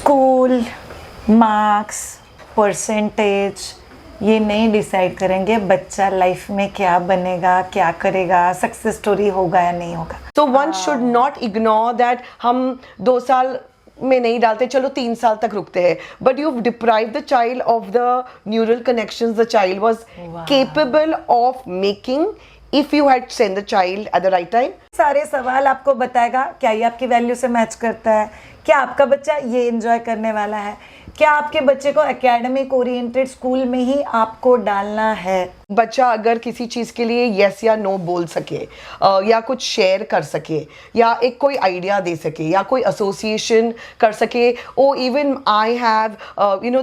School, marks, percentage ये नहीं decide करेंगे बच्चा लाइफ में क्या बनेगा, क्या करेगा, सक्सेस स्टोरी होगा या नहीं होगा। तो one should not ignore that हम 2 साल में नहीं डालते, चलो 3 साल तक रुकते हैं, but you deprive the child of the neural connections the child was capable of making if you had sent the child at the right time. सारे सवाल आपको बताएगा, क्या ये आपकी वैल्यू से मैच करता है, क्या आपका बच्चा ये एंजॉय करने वाला है, क्या आपके बच्चे को एकेडमिक ओरिएंटेड स्कूल में ही आपको डालना है। बच्चा अगर किसी चीज़ के लिए यस या नो बोल सके, या कुछ शेयर कर सके, या एक कोई आइडिया दे सके, या कोई एसोसिएशन कर सके, oh even I have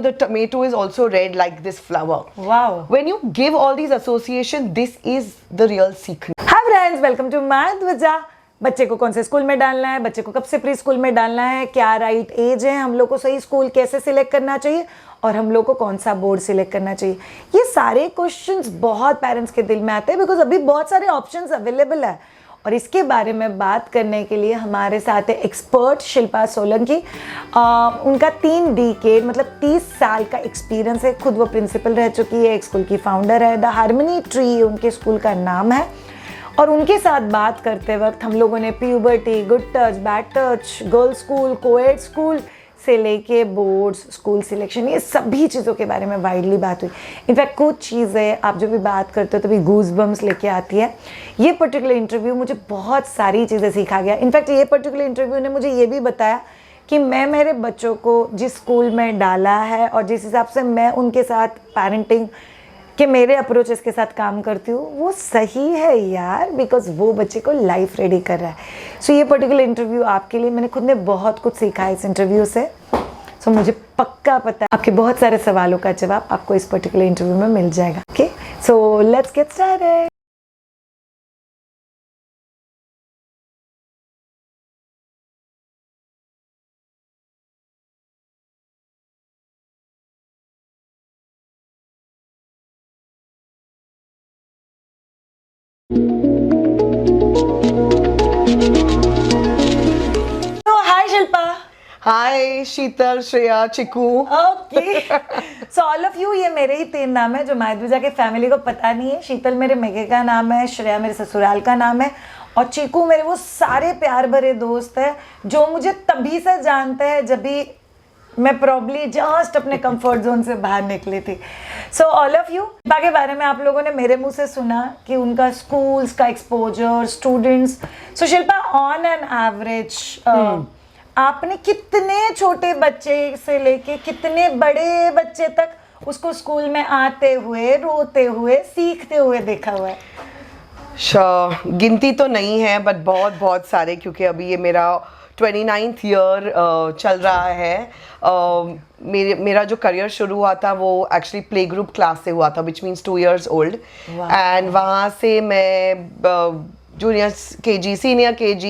the tomato is also red like this flower. Wow, when you give all these association, this is the real secret. Hi friends, welcome to my Dhwaja. बच्चे को कौन से school में डालना है, बच्चे को कब से प्री स्कूल में डालना है, क्या राइट एज है, हम लोग को सही स्कूल कैसे सिलेक्ट करना चाहिए और हम लोग को कौन सा बोर्ड सिलेक्ट करना चाहिए, ये सारे क्वेश्चंस बहुत पेरेंट्स के दिल में आते हैं बिकॉज अभी बहुत सारे ऑप्शंस अवेलेबल है। और इसके बारे में बात करने के लिए हमारे साथ है एक्सपर्ट शिल्पा सोलंकी। उनका 3 डिकेड मतलब 30 साल का एक्सपीरियंस है, खुद वो प्रिंसिपल रह चुकी है, एक स्कूल की फाउंडर है, द हार्मनी ट्री उनके स्कूल का नाम है। और उनके साथ बात करते वक्त हम लोगों ने puberty, good touch, bad touch, girls school, coed school से लेके बोर्ड्स, स्कूल सिलेक्शन, ये सभी चीज़ों के बारे में वाइडली बात हुई। इनफैक्ट कुछ चीज़ें आप जो भी बात करते हो तभी गूज बम्स लेके आती है। ये पर्टिकुलर इंटरव्यू मुझे बहुत सारी चीज़ें सिखा गया। इनफैक्ट ये पर्टिकुलर इंटरव्यू ने मुझे ये भी बताया कि मैं मेरे बच्चों को जिस स्कूल में डाला है और जिस हिसाब से मैं उनके साथ पेरेंटिंग कि मेरे अप्रोचेस के साथ काम करती हूँ वो सही है यार, बिकॉज वो बच्चे को लाइफ रेडी कर रहा है। सो ये पर्टिकुलर इंटरव्यू आपके लिए, मैंने खुद ने बहुत कुछ सीखा है इस इंटरव्यू से। सो मुझे पक्का पता है आपके बहुत सारे सवालों का जवाब आपको इस पर्टिकुलर इंटरव्यू में मिल जाएगा। Okay, so let's get started. Hi Sheetal, Shreya, Chiku. Okay, so all of you, ये मेरे ही 3 नाम है जो माधुजा के फैमिली को पता नहीं है। शीतल मेरे मेघे का नाम है, श्रेया मेरे ससुराल का नाम है और चिकू मेरे वो सारे प्यार भरे दोस्त है जो मुझे तभी से जानते हैं जब भी मैं प्रॉब्ली जस्ट अपने कंफर्ट जोन से बाहर निकली थी। सो ऑल ऑफ यू, शिल्पा के बारे में आप लोगों ने मेरे मुंह से सुना कि उनका स्कूल्स का exposure, students. So Shilpa, on an average आपने कितने छोटे बच्चे से लेके कितने बड़े बच्चे तक उसको स्कूल में आते हुए, रोते हुए, सीखते हुए देखा हुआ है? गिनती तो नहीं है बट बहुत बहुत सारे, क्योंकि अभी ये मेरा 29th ईयर चल रहा है। मेरा जो करियर शुरू हुआ था वो एक्चुअली प्ले ग्रुप क्लास से हुआ था, which means 2 years old। And वहाँ से मैं junior KG, senior KG,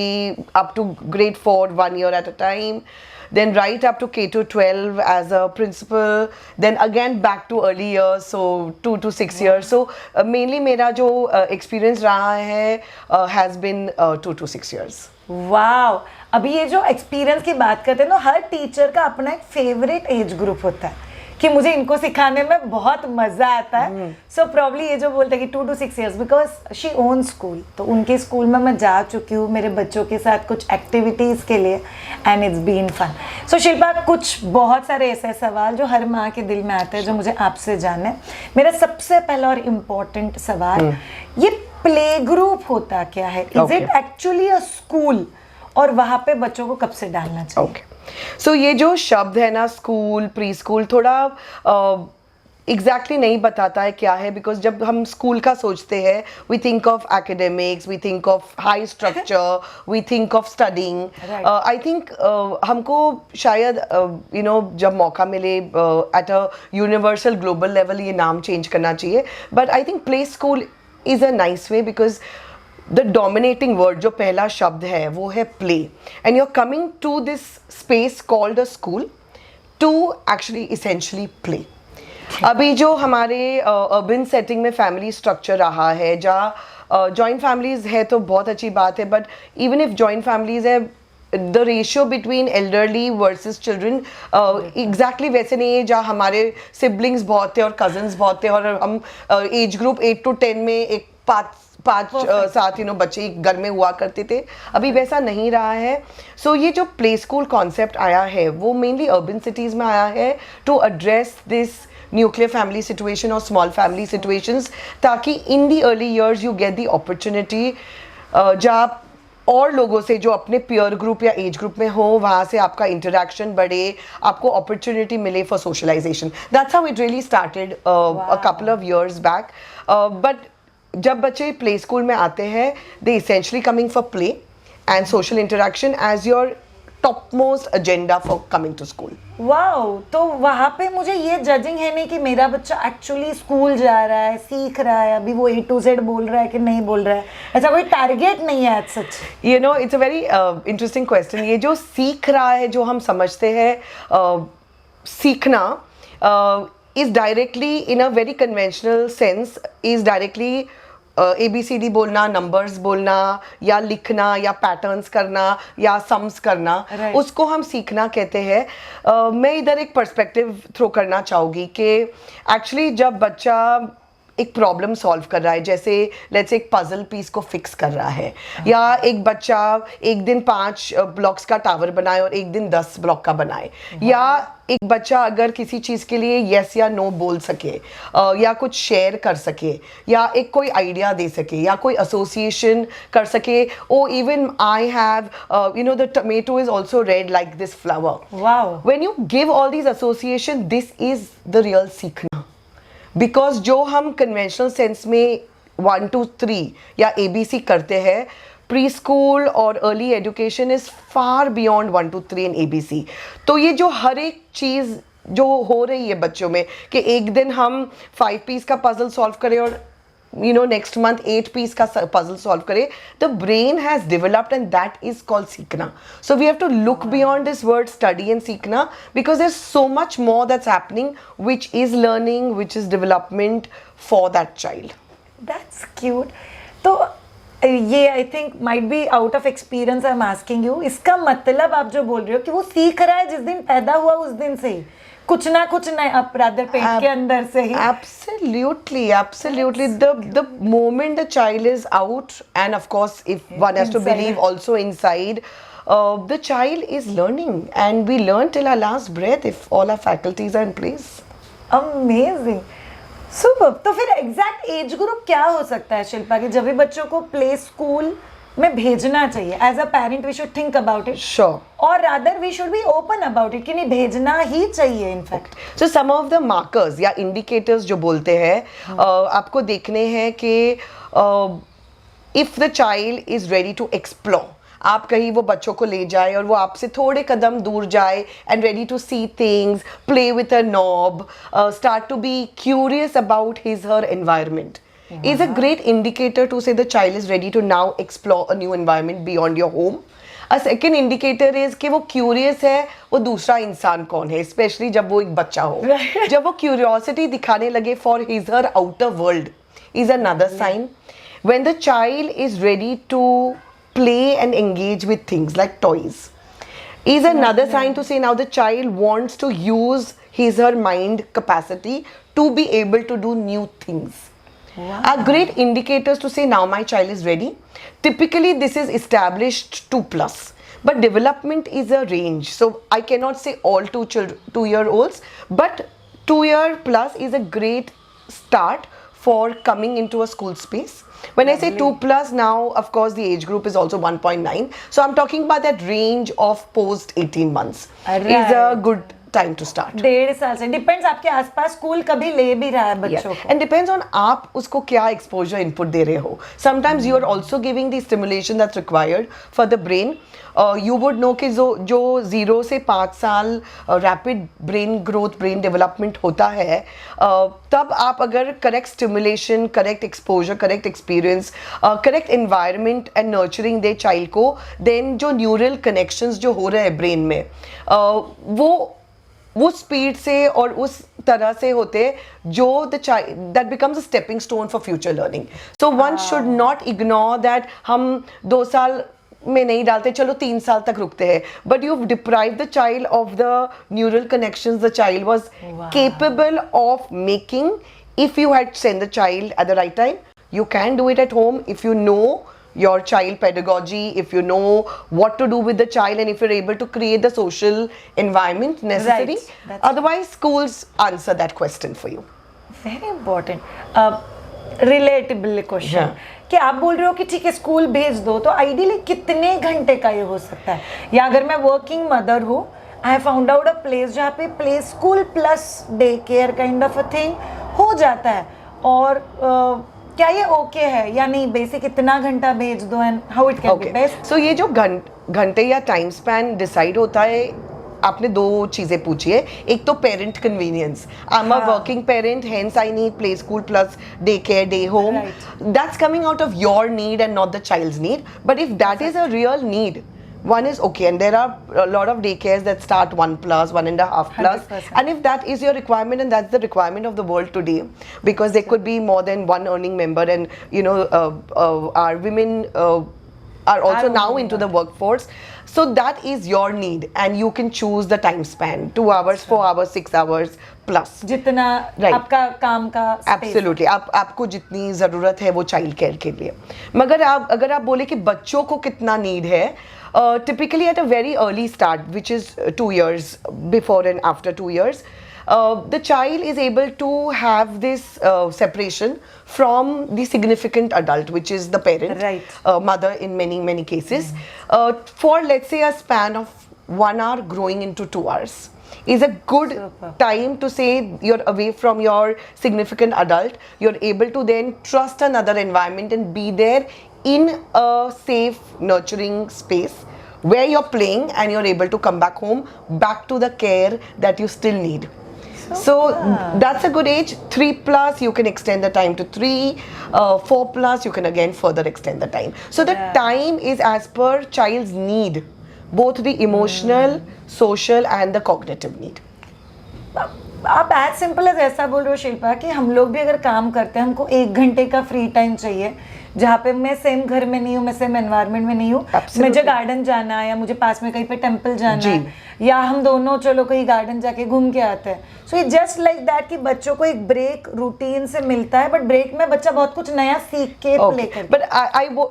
up to grade 4, 1 year at a time. Then right up to K to 12 as a principal. Then again back to early years, so 2 to 6 years. So mainly मेरा जो experience रहा है has been 2 to 6 years. वाव, अभी ये जो experience की बात करते हैं ना, हर टीचर का अपना एक फेवरेट एज ग्रुप होता है कि मुझे इनको सिखाने में बहुत मजा आता है। सो प्रॉब्ली ये जो बोलते हैं कि 2 to 6 years, because she own school, तो उनके स्कूल में मैं जा चुकी हूँ मेरे बच्चों के साथ कुछ एक्टिविटीज़ के लिए एंड इट्स बीन फन। सो शिल्पा, कुछ बहुत सारे ऐसे सवाल जो हर माँ के दिल में आते हैं जो मुझे आपसे जानना है। मेरा सबसे पहला और इम्पोर्टेंट सवाल, ये प्ले ग्रुप होता क्या है? Is it actually a school और वहाँ पे बच्चों को कब से डालना चाहिए? सो ये जो शब्द है ना, स्कूल, प्री स्कूल, थोड़ा एग्जैक्टली नहीं बताता है क्या है, बिकॉज जब हम स्कूल का सोचते हैं we think of academics, we think of high structure, we think of studying. I think हमको शायद जब मौका मिले at a universal global level ये नाम चेंज करना चाहिए। But I think play school is a nice way because the dominating word जो पहला शब्द है वो है play, and you are coming to this space called a school to actually essentially play. अभी जो हमारे अर्बन सेटिंग में फैमिली स्ट्रक्चर रहा है, जहाँ जॉइंट फैमिलीज है तो बहुत अच्छी बात है, but even if joint families है the ratio between elderly versus children exactly वैसे नहीं है जहाँ हमारे सिबलिंग्स बहुत थे और कजन्स बहुत थे और हम एज ग्रुप 8 to 10 में एक पाँच सात बच्चे एक घर में हुआ करते थे, अभी वैसा नहीं रहा है. सो ये जो प्ले स्कूल कॉन्सेप्ट आया है वो मेनली अर्बन सिटीज़ में आया है to address this nuclear family situation और स्मॉल फैमिली सिचुएशंस, ताकि in the early years you get the opportunity जहाँ और लोगों से जो अपने पीयर ग्रुप या एज ग्रुप में हो वहाँ से आपका इंटरेक्शन बढ़े, आपको अपॉर्चुनिटी मिले for socialisation. That's how it really started a couple of years back. But जब बच्चे प्ले स्कूल में आते हैं they essentially coming for play and social interaction as your top most agenda for coming to school. Wow, तो वहाँ पे मुझे ये जजिंग है नहीं कि मेरा बच्चा एक्चुअली स्कूल जा रहा है, सीख रहा है, अभी वो A to Z बोल रहा है कि नहीं बोल रहा है, ऐसा कोई टारगेट नहीं है as such. You know it's a very interesting question. ये जो सीख रहा है, जो हम समझते हैं सीखना is directly in a very conventional sense is directly ABCD बोलना, नंबर्स बोलना या लिखना या पैटर्न्स करना या सम्स करना, Right. उसको हम सीखना कहते हैं. मैं इधर एक पर्सपेक्टिव थ्रो करना चाहूँगी कि एक्चुअली जब बच्चा एक प्रॉब्लम सॉल्व कर रहा है, जैसे लेट्स एक पजल पीस को फिक्स कर रहा है, या एक बच्चा एक दिन 5 ब्लॉक्स का टावर बनाए और एक दिन 10 ब्लॉक का बनाए, या एक बच्चा अगर किसी चीज़ के लिए यस या नो बोल सके, या कुछ शेयर कर सके, या एक कोई आइडिया दे सके, या कोई एसोसिएशन कर सके. Oh even I have the tomato is also red like this flower. Wow, when you give all these association, this is the real सीखना. बिकॉज जो हम कन्वेंशनल सेंस में 1 to 3 या ABC करते हैं, प्री स्कूल और early education is far beyond 1 to 3 in ABC. तो ये जो हर एक चीज़ जो हो रही है बच्चों में कि एक दिन हम 5 पीस का पजल सॉल्व करें और नेक्स्ट मंथ 8 पीस का पजल सॉल्व करे, the brain has developed and that is called सीखना. So we have to look beyond this word study and सीखना, because there is so much more that's happening which is learning, which is development for that child. That's cute. तो ये I think might be out of experience I am asking you, इसका मतलब आप जो बोल रहे हो कि वो सीख रहा है जिस दिन पैदा हुआ उस दिन से ही कुछ ना कुछ नया रादर पेट के अंदर से ही. Absolutely. The moment the child is out, and of course, if one has to believe also inside, the child is learning, and we learn till our last breath if all our faculties are in place. Amazing, super. तो फिर exact age group क्या हो सकता है शिल्पा कि जब भी बच्चों को प्ले स्कूल में भेजना चाहिए? As a parent we should think about it, Sure. और rather we should be open about it कि नहीं भेजना ही चाहिए in fact. So some of the markers या indicators जो बोलते हैं, आपको देखने हैं कि if the child is ready to explore, आप कहीं वो बच्चों को ले जाए और वो आपसे थोड़े कदम दूर जाए and ready to see things, play with a knob, start to be curious about his her environment, is a great indicator to say the child is ready to now explore a new environment beyond your home. A second indicator is कि वो curious है, वो दूसरा इंसान कौन है, especially जब वो एक बच्चा हो. जब वो curiosity दिखाने लगे for his her outer world is another sign. When the child is ready to play and engage with things like toys is another sign to say now the child wants to use his her mind capacity to be able to do new things. Wow. Are great indicators to say now my child is ready. Typically this is established 2+, but development is a range, so I cannot say all 2-year-olds, but 2-year+ is a great start for coming into a school space. When I say 2+, now of course the age group is also 1.9, so I'm talking about that range of post 18 months is a good time to start. 1.5 साल से depends आपके आसपास school कभी ले भी रहा है बच्चों को. And depends on आप उसको क्या exposure input दे रहे हो. Sometimes you are also giving the stimulation that's required for the brain. You would know कि जो 0 से 5 साल rapid brain growth, brain development होता है, तब आप अगर correct stimulation, correct exposure, correct experience, correct environment and nurturing they child को, then जो neural connections जो हो रहे हैं brain में, वो स्पीड से और उस तरह से होते जो the child that becomes a stepping stone for future learning. So one should not ignore that हम 2 साल में नहीं डालते, चलो 3 साल तक रुकते हैं, but you deprive the child of the neural connections the child was capable of making. If you had sent the child at the right time, you can do it at home if you know your child pedagogy, if you know what to do with the child, and if you're able to create the social environment necessary. Right. Otherwise, schools answer that question for you. Very important relatable question Yeah. कि आप बोल रहे हो कि ठीक है school भेज दो, तो आइडियली कितने घंटे का ये हो सकता है? या अगर मैं वर्किंग मदर हूँ, I found out a place जहाँ पे play school plus day care kind of a thing हो जाता है, और क्या ये ओके है या नहीं? बेसिक इतना घंटा भेज दो and how it can be best? So ये जो घंटे या टाइम स्पैन डिसाइड होता है, आपने 2 चीजें पूछी है. एक तो parent convenience. I am a working parent, hence I need play school plus day care, day home. That's coming out of your need and not the child's need. But if that is a real need, one is okay, and there are a lot of daycares that start 1+, 1.5 plus, 100%. and if that is your requirement, and that's the requirement of the world today, because there could be more than one earning member, and you know, our women are also now into the workforce. So that is your need, and you can choose the time span, 2 hours, 4 hours, 6 hours plus. जितना Right. आपका काम का space है। Absolutely, आपको जितनी ज़रूरत है वो चाइल्ड केयर के लिए. मगर अगर आप बोले कि बच्चों को कितना नीड है, typically at a very early start, which is 2 years, before and after 2 years, the child is able to have this separation from the significant adult, which is the parent, Right. Mother in many cases, for let's say a span of 1 hour growing into 2 hours is a good Super. time to say you're away from your significant adult. You're able to then trust another environment and be there in a safe, nurturing space where you're playing, and you're able to come back home, back to the care that you still need. So that's a good age. 3+, you can extend the time to 3. 4+, you can again further extend the time. So the time is as per child's need, both the emotional, social, and the cognitive need. आप as simple as ऐसा बोल रहे हो शिल्पा कि हम लोग भी अगर काम करते हैं, हमको 1 घंटे का फ्री टाइम चाहिए, जहाँ पे मैं सेम घर में नहीं हूँ, मैं सेम एनवायरनमेंट में नहीं हूँ, मुझे गार्डन जाना है या मुझे पास में कहीं पे टेम्पल जाना है, या हम दोनों चलो कहीं गार्डन जाके घूम के आते हैं. So it just like that कि बच्चों को एक ब्रेक रूटीन से मिलता है, बट ब्रेक में बच्चा बहुत कुछ नया सीख के प्ले करता है. But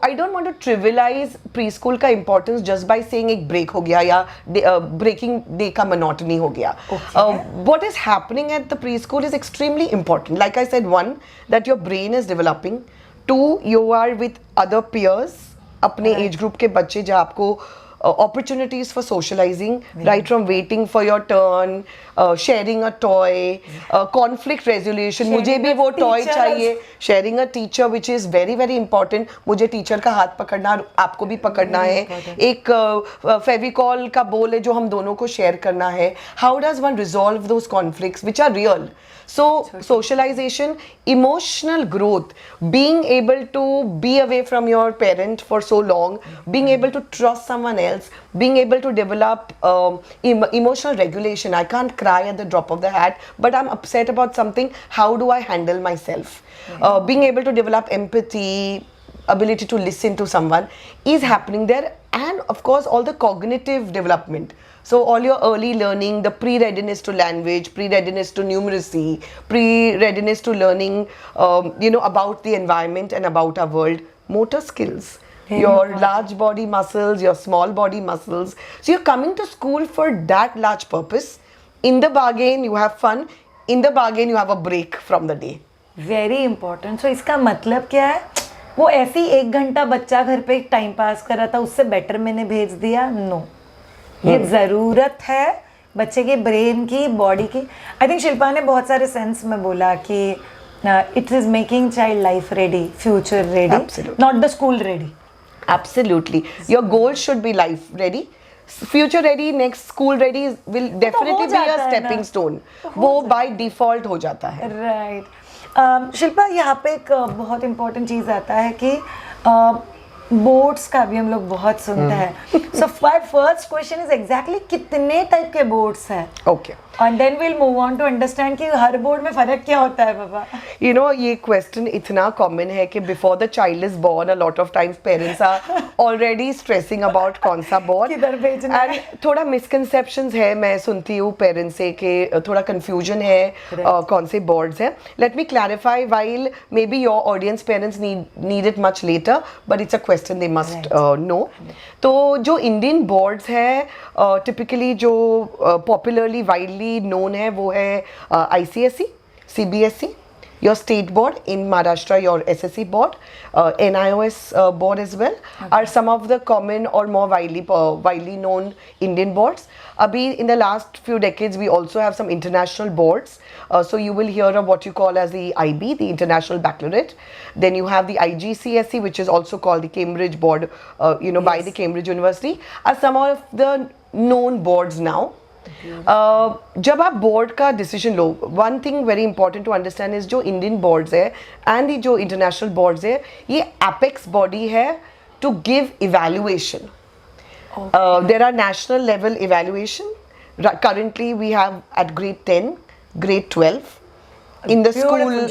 I don't want to trivialise preschool का इंपॉर्टेंस जस्ट बाय सेइंग एक ब्रेक हो गया या ब्रेकिंग डे का मोनोटनी हो गया. What is happening at the preschool is extremely important. Like I said, 1, that your brain is developing. 2, you are with other peers, अपने age group के बच्चे, जहाँ आपको opportunities for socializing, right from waiting for your turn, sharing a toy, conflict resolution. मुझे भी वो toy चाहिए. Sharing a teacher, which is very very important. मुझे टीचर का हाथ पकड़ना, आपको भी पकड़ना है. एक फेविकॉल का बोल है जो हम दोनों को शेयर करना है. How does one resolve those conflicts which are real? So socialization, emotional growth, being able to be away from your parent for so long, being able to trust someone else, being able to develop emotional regulation. I can't cry at the drop of the hat, but I'm upset about something. How do I handle myself? Being able to develop empathy, ability to listen to someone is happening there. And of course all the cognitive development. So all your early learning, the pre-readiness to language, pre-readiness to numeracy, pre-readiness to learning, about the environment and about our world, motor skills, your large body muscles, your small body muscles. So you're coming to school for that large purpose. In the bargain, you have fun. In the bargain, you have a break from the day. Very important. So इसका मतलब क्या है? वो ऐसे ही 1 घंटा बच्चा घर पे टाइम पास कर रहा था, उससे बेटर मैंने भेज दिया? नो. ये ज़रूरत है बच्चे के ब्रेन की, बॉडी की. आई थिंक शिल्पा ने बहुत सारे सेंस में बोला कि it is making child life ready, future ready, not the school ready. Absolutely. Your goal should be life ready. Future ready, next school ready will definitely be a stepping stone. वो by default हो जाता है. Right. Shilpa, यहाँ पे एक बहुत important चीज़ आता है कि बोर्ड्स का भी हम लोग बहुत सुनते हैं. So first question is exactly कितने टाइप के बोर्ड्स हैं? Okay. And then we'll move on to understand कि हर बोर्ड में फर्क क्या होता है बाबा. You know, ये question इतना common है कि before the child is born, a lot of times parents are already stressing about कौन सा board. किधर भेजना है. And थोड़ा misconceptions है, मैं सुनती हूँ parents से कि थोड़ा confusion है कौन से boards हैं. Let me clarify, while maybe your audience parents need it much later, but it's a question they must know. तो जो Indian boards है, typically जो popularly widely known है वो है ICSE, CBSE, your state board in Maharashtra, your SSE board, NIOS board as well, are some of the common or more widely known Indian boards. Abhi in the last few decades we also have some international boards, so you will hear of what you call as the IB, the International Baccalaureate. Then you have the IGCSE, which is also called the Cambridge board, by the Cambridge University, are some of the known boards now. जब आप board का decision लो, one thing very important to understand is जो Indian boards है and जो international boards है, ये apex body है to give evaluation. There are national level evaluation. currently we have at grade 10, grade 12 in the school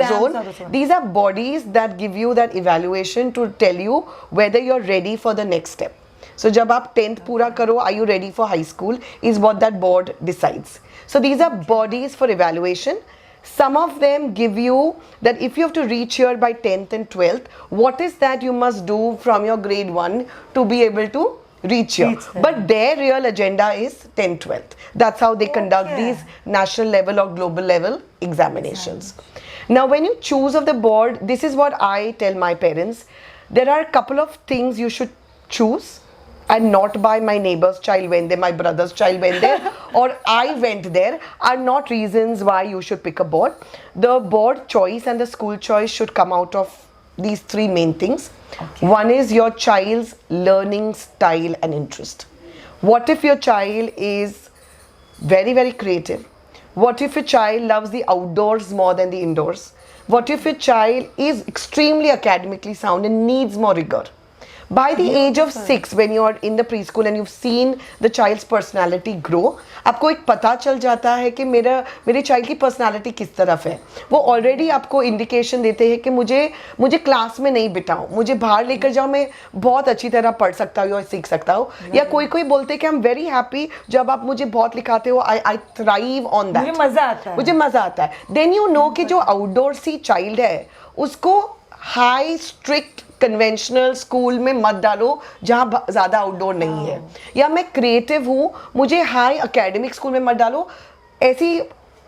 zone. These are bodies that give you that evaluation to tell you whether you're ready for the next step. So जब आप 10th पूरा करो, are you ready for high school, is what that board decides. So these are bodies for evaluation. Some of them give you that if you have to reach here by 10th and 12th, what is that you must do from your grade 1 to be able to reach here. But their real agenda is 10th, 12th. That's how they conduct these national level or global level examinations. Now when you choose of the board, this is what I tell my parents. There are a couple of things you should choose, and not by my neighbor's child went there, my brother's child went there, or I went there, are not reasons why you should pick a board. The board choice and the school choice should come out of these three main things. One is your child's learning style and interest. What if your child is very, very creative? What if your child loves the outdoors more than the indoors? What if your child is extremely academically sound and needs more rigor? By the age of 6, when you are in the preschool and you've seen the child's personality grow, आपको एक पता चल जाता है कि मेरे child की personality किस तरफ है. वो ऑलरेडी आपको इंडिकेशन देते हैं कि मुझे क्लास में नहीं बिठाओ, मुझे बाहर लेकर जाओ, मैं बहुत अच्छी तरह पढ़ सकता हूँ और सीख सकता हूँ. या कोई बोलते हैं कि आई एम वेरी हैप्पी जब आप मुझे बहुत लिखाते हो, आई थ्राइव ऑन दैट, मुझे मजा आता है. देन यू नो कि जो आउटडोर सी चाइल्ड है उसको हाई स्ट्रिक्ट कन्वेंशनल स्कूल में मत डालो जहाँ ज़्यादा आउटडोर नहीं है. या मैं क्रिएटिव हूँ, मुझे हाई एकेडमिक स्कूल में मत डालो, ऐसी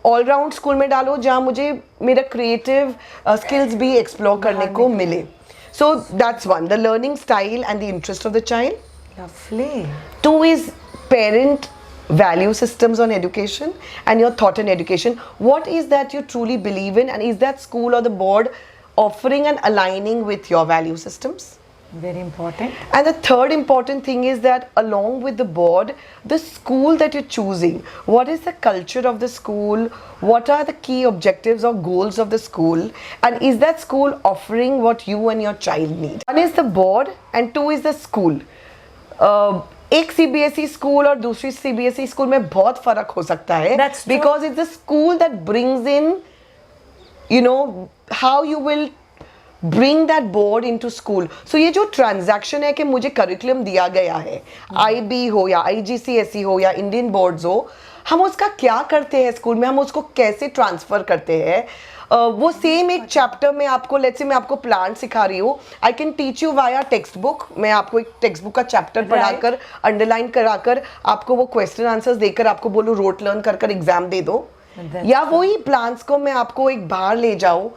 ऑलराउंड स्कूल में डालो जहाँ मुझे मेरा क्रिएटिव स्किल्स भी एक्सप्लोर करने को मिले. So that's one, the learning style and the interest of the child. Lovely. 2 is parent value systems on education and your thought in education. What is that you truly believe in, and is that school or the board offering and aligning with your value systems? Very important. And the third important thing is that along with the board, the school that you're choosing, what is the culture of the school, what are the key objectives or goals of the school, and is that school offering what you and your child need? One is the board and 2 is the school. एक CBSE school और दूसरी CBSE school में बहुत फर्क हो सकता है, because it's the school that brings in, how you will bring that board into school. So ये जो ट्रांजैक्शन है कि मुझे करिकुलम दिया गया है, IB हो या IGCSE हो या इंडियन बोर्ड्स हो, हम उसका क्या करते हैं स्कूल में, हम उसको कैसे ट्रांसफर करते हैं. वो सेम एक चैप्टर में आपको, लेट्स से मैं आपको प्लांट सिखा रही हूँ, I can teach you via text book. मैं आपको एक टेक्स्ट बुक का चैप्टर पढ़ाकर, अंडरलाइन कराकर, आपको वो क्वेश्चन आंसर्स देकर आपको बोलूँ रोट लर्न कर एग्जाम दे दो. या वही प्लांट्स को मैं आपको एक बाहर ले जाऊँ,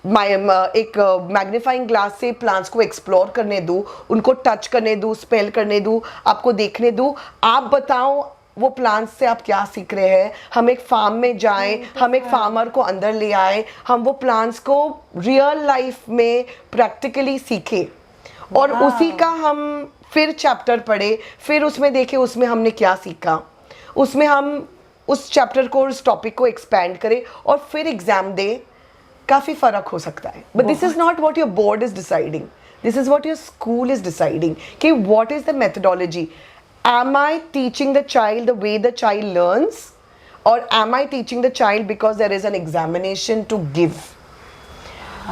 एक मैग्नीफाइंग ग्लास से प्लांट्स को एक्सप्लोर करने दूँ, उनको टच करने दूँ, स्पेल करने दूँ, आपको देखने दूँ, आप बताओ वो प्लांट्स से आप क्या सीख रहे हैं. हम एक फार्म में जाएं, हम एक फार्मर को अंदर ले आए, हम वो प्लांट्स को रियल लाइफ में प्रैक्टिकली सीखे और उसी का हम फिर चैप्टर पढ़े, फिर उसमें देखे उसमें हमने क्या सीखा, उसमें हम उस चैप्टर को, उस टॉपिक को एक्सपैंड करें और फिर एग्जाम दे. काफ़ी फ़र्क हो सकता है. But this is not what your board is deciding, this is what your school is deciding कि what is the methodology. Am I teaching the child the way the child learns, or am I teaching the child because there is an examination to give?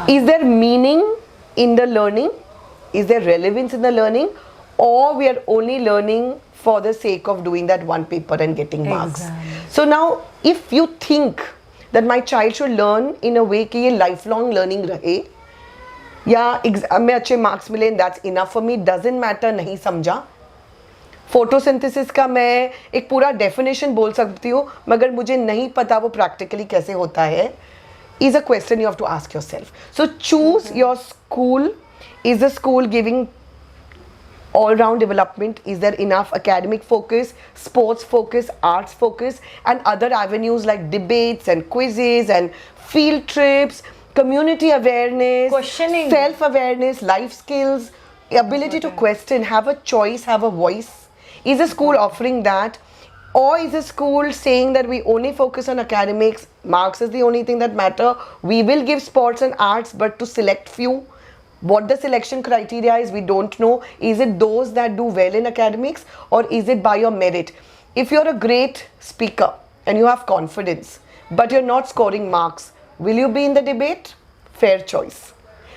Is there meaning in the learning? Is there relevance in the learning? Or we are only learning for the sake of doing that one paper and getting marks? Exactly. So now, if you think that my child should learn in a way कि ये lifelong learning रहे, या exam में अच्छे marks मिले, that's enough for me, doesn't matter, नहीं समझा. Photosynthesis का मैं एक पूरा डेफिनेशन बोल सकती हूँ, मगर मुझे नहीं पता वो प्रैक्टिकली कैसे होता है, is a question you have to ask yourself. So choose your school. Is the school giving all-round development? Is there enough academic focus, sports focus, arts focus, and other avenues like debates and quizzes and field trips, community awareness, Questioning. self-awareness, life skills, ability to question, have a choice, have a voice? Is the school offering that? Or is the school saying that we only focus on academics, marks is the only thing that matter, we will give sports and arts but to select few? What the selection criteria is, we don't know. Is it those that do well in academics, or is it by your merit? If you're a great speaker and you have confidence, but you're not scoring marks, will you be in the debate? Fair choice.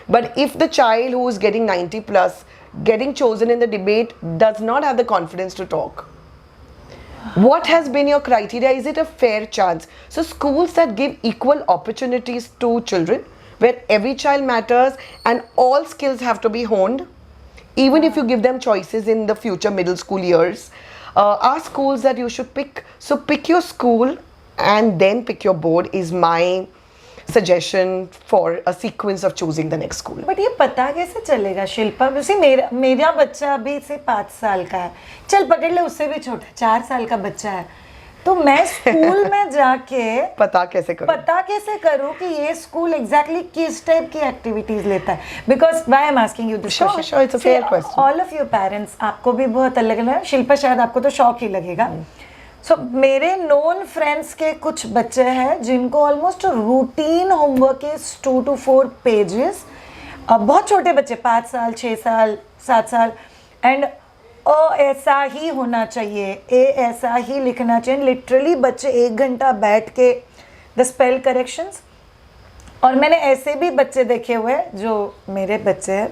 But if the child who is getting 90 plus, getting chosen in the debate, does not have the confidence to talk, what has been your criteria? Is it a fair chance? So schools that give equal opportunities to children, where every child matters and all skills have to be honed, even if you give them choices in the future middle school years, are schools that you should pick. So pick your school and then pick your board is my suggestion for a sequence of choosing the next school. But ये पता कैसे चलेगा शिल्पा? वैसे मेरा बच्चा अभी से 5 साल का है, चल पकड़ ले, उससे भी छोटा 4 साल का बच्चा है, तो मैं स्कूल में जाके पता कैसे करूँ कि ये स्कूल एग्जैक्टली किस टाइप की एक्टिविटीज लेता है? Because why I am asking you this question. Sure, it's a fair question. All of your parents, आपको भी बहुत अलग लग रहा है, शिल्पा शायद आपको तो शौक ही लगेगा. सो मेरे नोन फ्रेंड्स के कुछ बच्चे हैं जिनको almost routine homework is 2 to 4 pages. बहुत छोटे बच्चे, 5 साल 6 साल 7 साल, एंड ऐसा ही होना चाहिए, ऐसा ही लिखना चाहिए. लिटरली बच्चे 1 घंटा बैठ के द स्पेल करेक्शंस. और मैंने ऐसे भी बच्चे देखे हुए हैं जो मेरे बच्चे हैं,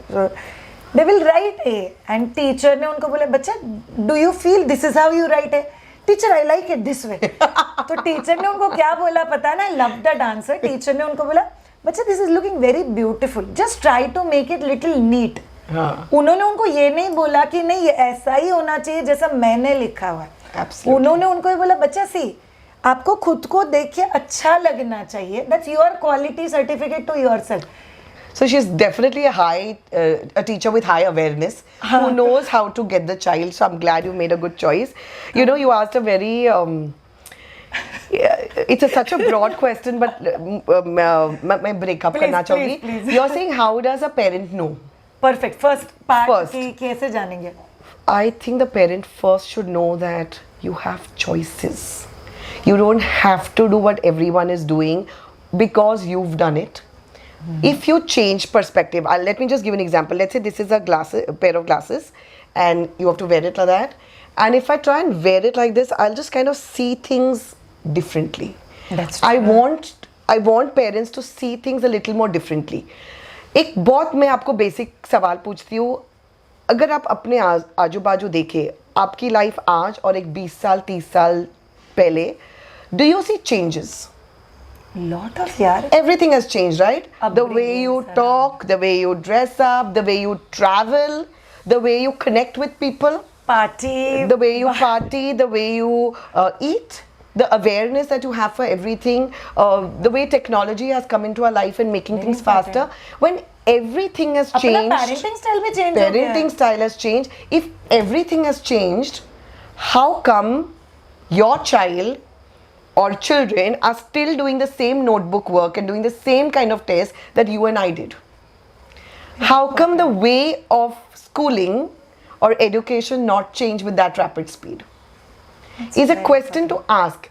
they will write A and teacher ने उनको बोला, बच्चा do you feel this is how you right A? Teacher I like it this way. तो टीचर ने उनको क्या बोला पता है ना? Love the dancer. टीचर ने उनको बोला, बच्चा this is looking very beautiful, just try to make it little neat. उन्होंने उनको ये नहीं बोला कि नहीं ये ऐसा ही होना चाहिए जैसा मैंने लिखा हुआ है. उन्होंने उनको ये बोला, बच्चा सी आपको खुद को देख के अच्छा लगना चाहिए. That's your quality certificate to yourself. So she's definitely a teacher with high awareness who knows how to get the child. So I'm glad you made a good choice. You know, you asked a very, such a broad question, but मैं break up करना चाहूँगी. You're saying how does a parent know? Perfect. First part की कैसे जानेंगे? I think the parent first should know that you have choices. You don't have to do what everyone is doing because you've done it. If you change perspective, let me just give an example. Let's say this is a pair of glasses and you have to wear it like that. And if I try and wear it like this, I'll just kind of see things differently. That's true. I want parents to see things a little more differently. एक बहुत मैं आपको basic सवाल पूछती हूँ, अगर आप अपने आजू बाजू देखें आपकी लाइफ आज और एक 20 साल 30 साल पहले, do you see changes? Lot of yaar. Everything has changed, right? The way you talk, the way you dress up, the way you travel, the way you connect with people, Party. the way you party, the way you eat, the awareness that you have for everything, the way technology has come into our life and making things faster. When everything has अपना changed, parenting style भी change हो गया है. parenting style has changed. If everything has changed, how come your child or children are still doing the same notebook work and doing the same kind of test that you and I did? How come the way of schooling or education not change with that rapid speed? Is a question to ask.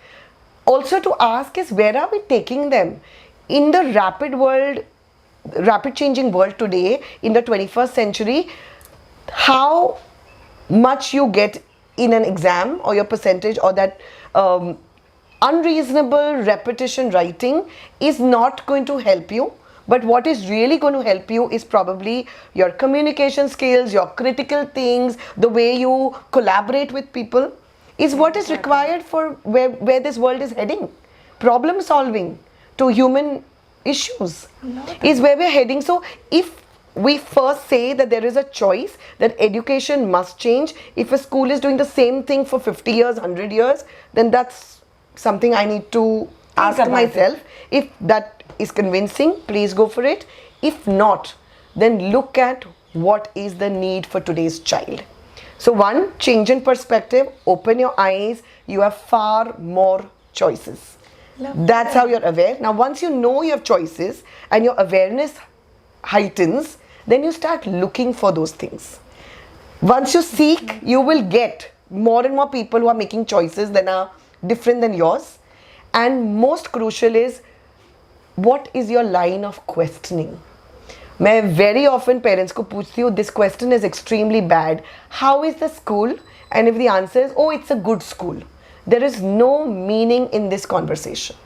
Also to ask is, where are we taking them? In the rapid changing world today, in the 21st century, how much you get in an exam or your percentage or that unreasonable repetition writing is not going to help you. But what is really going to help you is probably your communication skills, your critical things, the way you collaborate with people is what is required for where this world is heading. Problem solving to human issues is where we're heading. So if we first say that there is a choice, that education must change. If a school is doing the same thing for 50 years, 100 years, then that's something I need to ask about myself. If that is convincing, please go for it. If not, then look at what is the need for today's child. So one, change in perspective, open your eyes, you have far more choices. That's how you're aware. Now once you know you have choices and your awareness heightens, then you start looking for those things. Once you seek, you will get more and more people who are making choices that are different than yours. And most crucial is, what is your line of questioning? मैं very often parents को पूछती हूँ, this question is extremely bad. How is the school? And if the answer is, oh, it's a good school, there is no meaning in this conversation.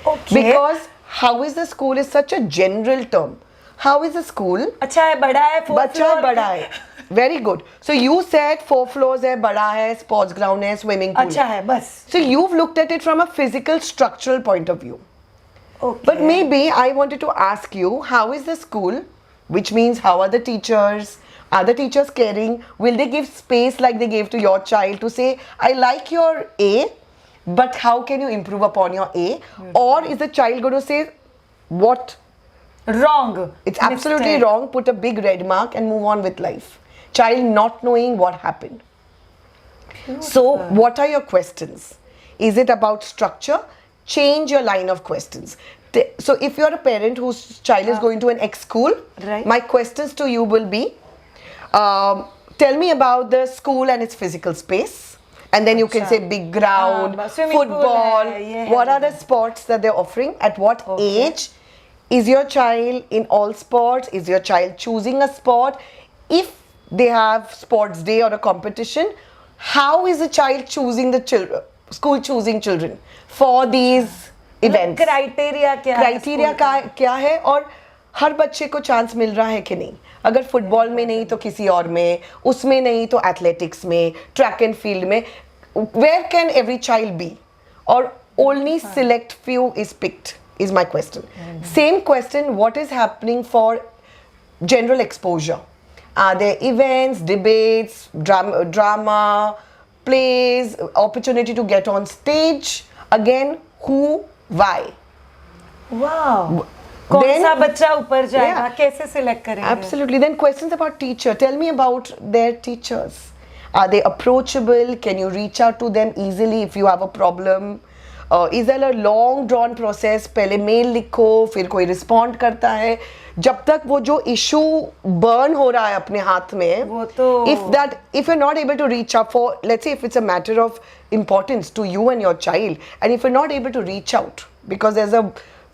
Okay. Because how is the school is such a general term. How is the school? अच्छा है, बड़ा है, 4 बच्चा floor बड़ा है. Very good. So you said 4 floors है, बड़ा है, sports ground है, swimming pool. अच्छा है, बस. So you've looked at it from a physical structural point of view. Okay. But maybe I wanted to ask you, how is the school? Which means, how are the teachers? Are the teachers caring? Will they give space like they gave to your child to say, I like your A, but how can you improve upon your A? Or is the child going to say, what? Wrong. It's absolutely Mistake. wrong. Put a big red mark and move on with life. Child not knowing what happened. So what are your questions? Is it about structure? Change your line of questions. So if you're a parent whose child is going to an X school, Right. my questions to you will be, tell me about the school and its physical space. And then you can say big ground, swimming pool football. hai, ye hai, What are wo the sports that they're offering? At what age? Is your child in all sports? Is your child choosing a sport? If they have sports day or a competition, how is the child choosing the children, school choosing children for these events? Criteria क्या है? Criteria क्या है, और हर बच्चे को chance मिल रहा है कि नहीं? अगर फुटबॉल में नहीं तो किसी और में, उसमें नहीं तो एथलेटिक्स में, ट्रैक एंड फील्ड में, where can every child be? Or only select few is picked is my question. Same question, what is happening for general exposure? Are there events, debates, drama, plays, opportunity to get on stage? Again, who, why? Wow, कौन Then- सा बच्चा ऊपर जाएगा, Yeah. कैसे select करेंगे? Absolutely. Then questions about teacher. Tell me about their teachers. Are they approachable? Can you reach out to them easily if you have a problem? Is there a long drawn process? पहले mail लिखो, फिर कोई respond करता है. जब तक वो जो इशू बर्न हो रहा है अपने हाथ में, वो तो- if you're not able to reach out for, let's say if it's a matter of importance to you and your child, and if you're not able to reach out because there's a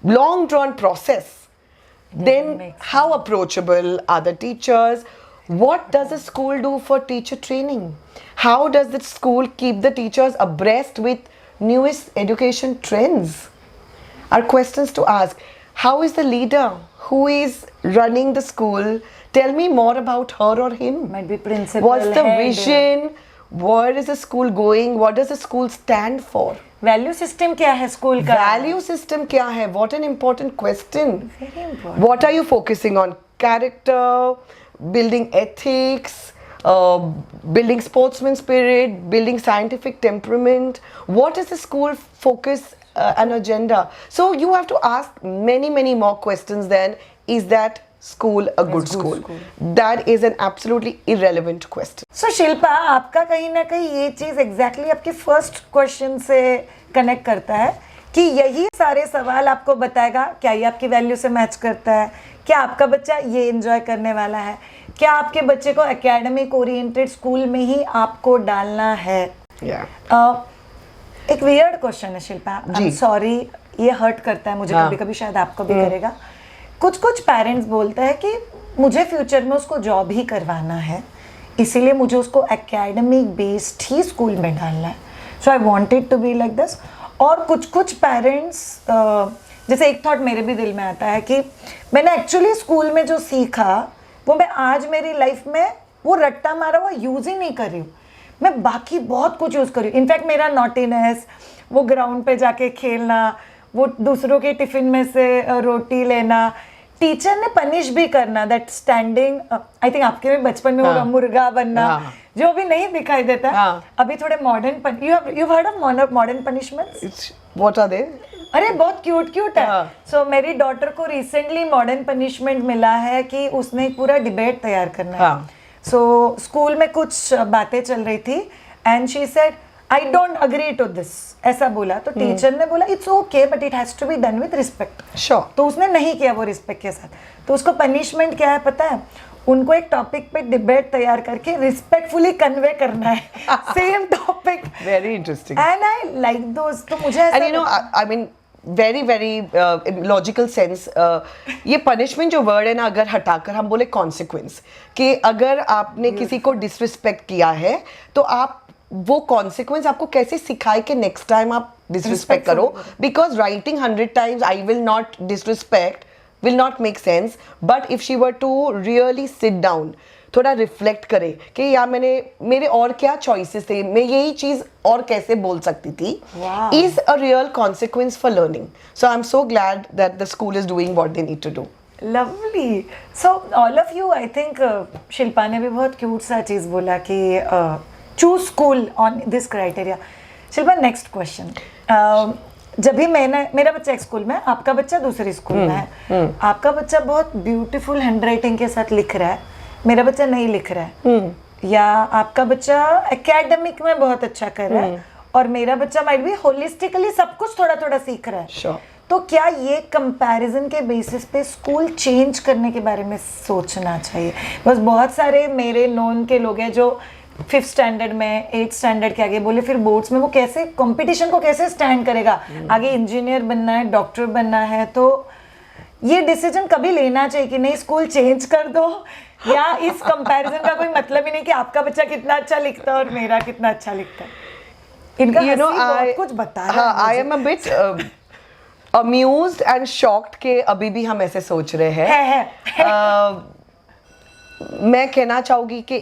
long drawn process, then make how approachable are the teachers? What does the school do for teacher training? How does the school keep the teachers abreast with newest education trends? Are questions to ask. How is the leader who is running the school? Tell me more about her or him. Might be principal, What's the head. vision? Where is the school going? What does the school stand for? Value system क्या है school का? Value system क्या है? What an important question. Very important. What are you focusing on? Character, building ethics, building sportsman spirit, building scientific temperament. What is the school focus and agenda? So you have to ask many more questions than, is that school a good school? That is an absolutely irrelevant question. सो शिल्पा, आपका कहीं ना कहीं ये चीज exactly आपके first question से connect करता है कि यही सारे सवाल आपको बताएगा क्या ये आपकी वैल्यू से मैच करता है, क्या आपका बच्चा ये एंजॉय करने वाला है, क्या आपके बच्चे को एकेडमिक ओरिएंटेड स्कूल में ही आपको डालना है. Yeah. एक वियर्ड क्वेश्चन है शिल्पा, आई एम सॉरी, ये हर्ट करता है मुझे, हाँ. कभी कभी शायद आपको भी करेगा. कुछ पेरेंट्स बोलते हैं कि मुझे फ्यूचर में उसको जॉब ही करवाना है, इसीलिए मुझे उसको एकेडमिक बेस्ड ही स्कूल में डालना है. So I wanted to be like this. और कुछ कुछ पेरेंट्स, जैसे एक थॉट मेरे भी दिल में आता है कि मैंने एक्चुअली स्कूल में जो सीखा वो मैं आज मेरी लाइफ में वो रट्टा मारा हुआ यूज़ ही नहीं कर रही हूँ, मैं बाकी बहुत कुछ यूज़ कर रही हूँ। इनफैक्ट मेरा नॉटीनेस, वो ग्राउंड पे जाके खेलना, वो दूसरों के टिफिन में से रोटी लेना, टीचर ने पनिश भी करना, दैट स्टैंडिंग, आई थिंक आपके भी बचपन में होगा, मुर्गा बनना, जो अभी नहीं दिखाई देता। अभी थोड़े modern, you heard of modern punishments? What are they? अरे बहुत क्यूट क्यूट है। सो मेरी डॉटर को रिसेंटली मॉडर्न पनिशमेंट मिला है कि उसने एक पूरा डिबेट तैयार करना है। सो स्कूल में कुछ बातें चल रही थी and she said I don't agree to this, ऐसा बोला। तो टीचर ने बोला it's okay but it has to be done with respect. Sure. तो उसने नहीं किया वो रिस्पेक्ट के साथ, तो उसको पनिशमेंट क्या है पता है? उनको एक टॉपिक पे डिबेट तैयार करके रिस्पेक्टफुली कन्वे करना है same topic. Very interesting and I like those. तो मुझे ऐसा, and you know I mean very very logical sense, ये पनिशमेंट जो वर्ड है ना, अगर हटाकर हम बोले कॉन्सिक्वेंस, कि अगर आपने किसी को डिसरिस्पेक्ट किया है तो आप वो कॉन्सिक्वेंस आपको कैसे सिखाए कि नेक्स्ट टाइम आप डिसरिस्पेक्ट करो, because writing 100 times I will not disrespect will not make sense, but if she were to really sit down, थोड़ा रिफ्लेक्ट करे कि यार मेरे और क्या चॉइसेस थे, मैं यही चीज और कैसे बोल सकती थी, is a real consequence for learning. So I'm so glad that the school is doing what they need to do. Lovely. So all of you, I think Shilpa ने भी बहुत क्यूट सा चीज बोला कि choose school on this criteria. Shilpa, next question. जब भी मेरा बच्चा एक स्कूल में है, आपका बच्चा दूसरी स्कूल में है, आपका बच्चा बहुत ब्यूटीफुल हैंडराइटिंग के साथ लिख रहा है, मेरा बच्चा नहीं लिख रहा है, या आपका बच्चा एकेडमिक में बहुत अच्छा कर रहा है और मेरा बच्चा माइट भी होलिस्टिकली सब कुछ थोड़ा थोड़ा सीख रहा है, Sure. तो क्या ये कंपैरिजन के बेसिस पे स्कूल चेंज करने के बारे में सोचना चाहिए? बस बहुत सारे मेरे नोन के लोग हैं जो 5th स्टैंडर्ड में 8th स्टैंडर्ड के आगे बोले फिर बोर्ड्स में वो कैसे कंपटीशन को कैसे स्टैंड करेगा, आगे इंजीनियर बनना है, डॉक्टर बनना है। तो ये डिसीजन कभी लेना चाहिए कि नहीं स्कूल चेंज कर दो, या इस कंपैरिजन का कोई मतलब ही नहीं कि आपका बच्चा कितना अच्छा लिखता है और मेरा कितना अच्छा लिखता है। इनका बहुत कुछ बता रहा है। I am a bit amused and shocked कि अभी भी हम ऐसे सोच रहे हैं। मैं कहना चाहूंगी कि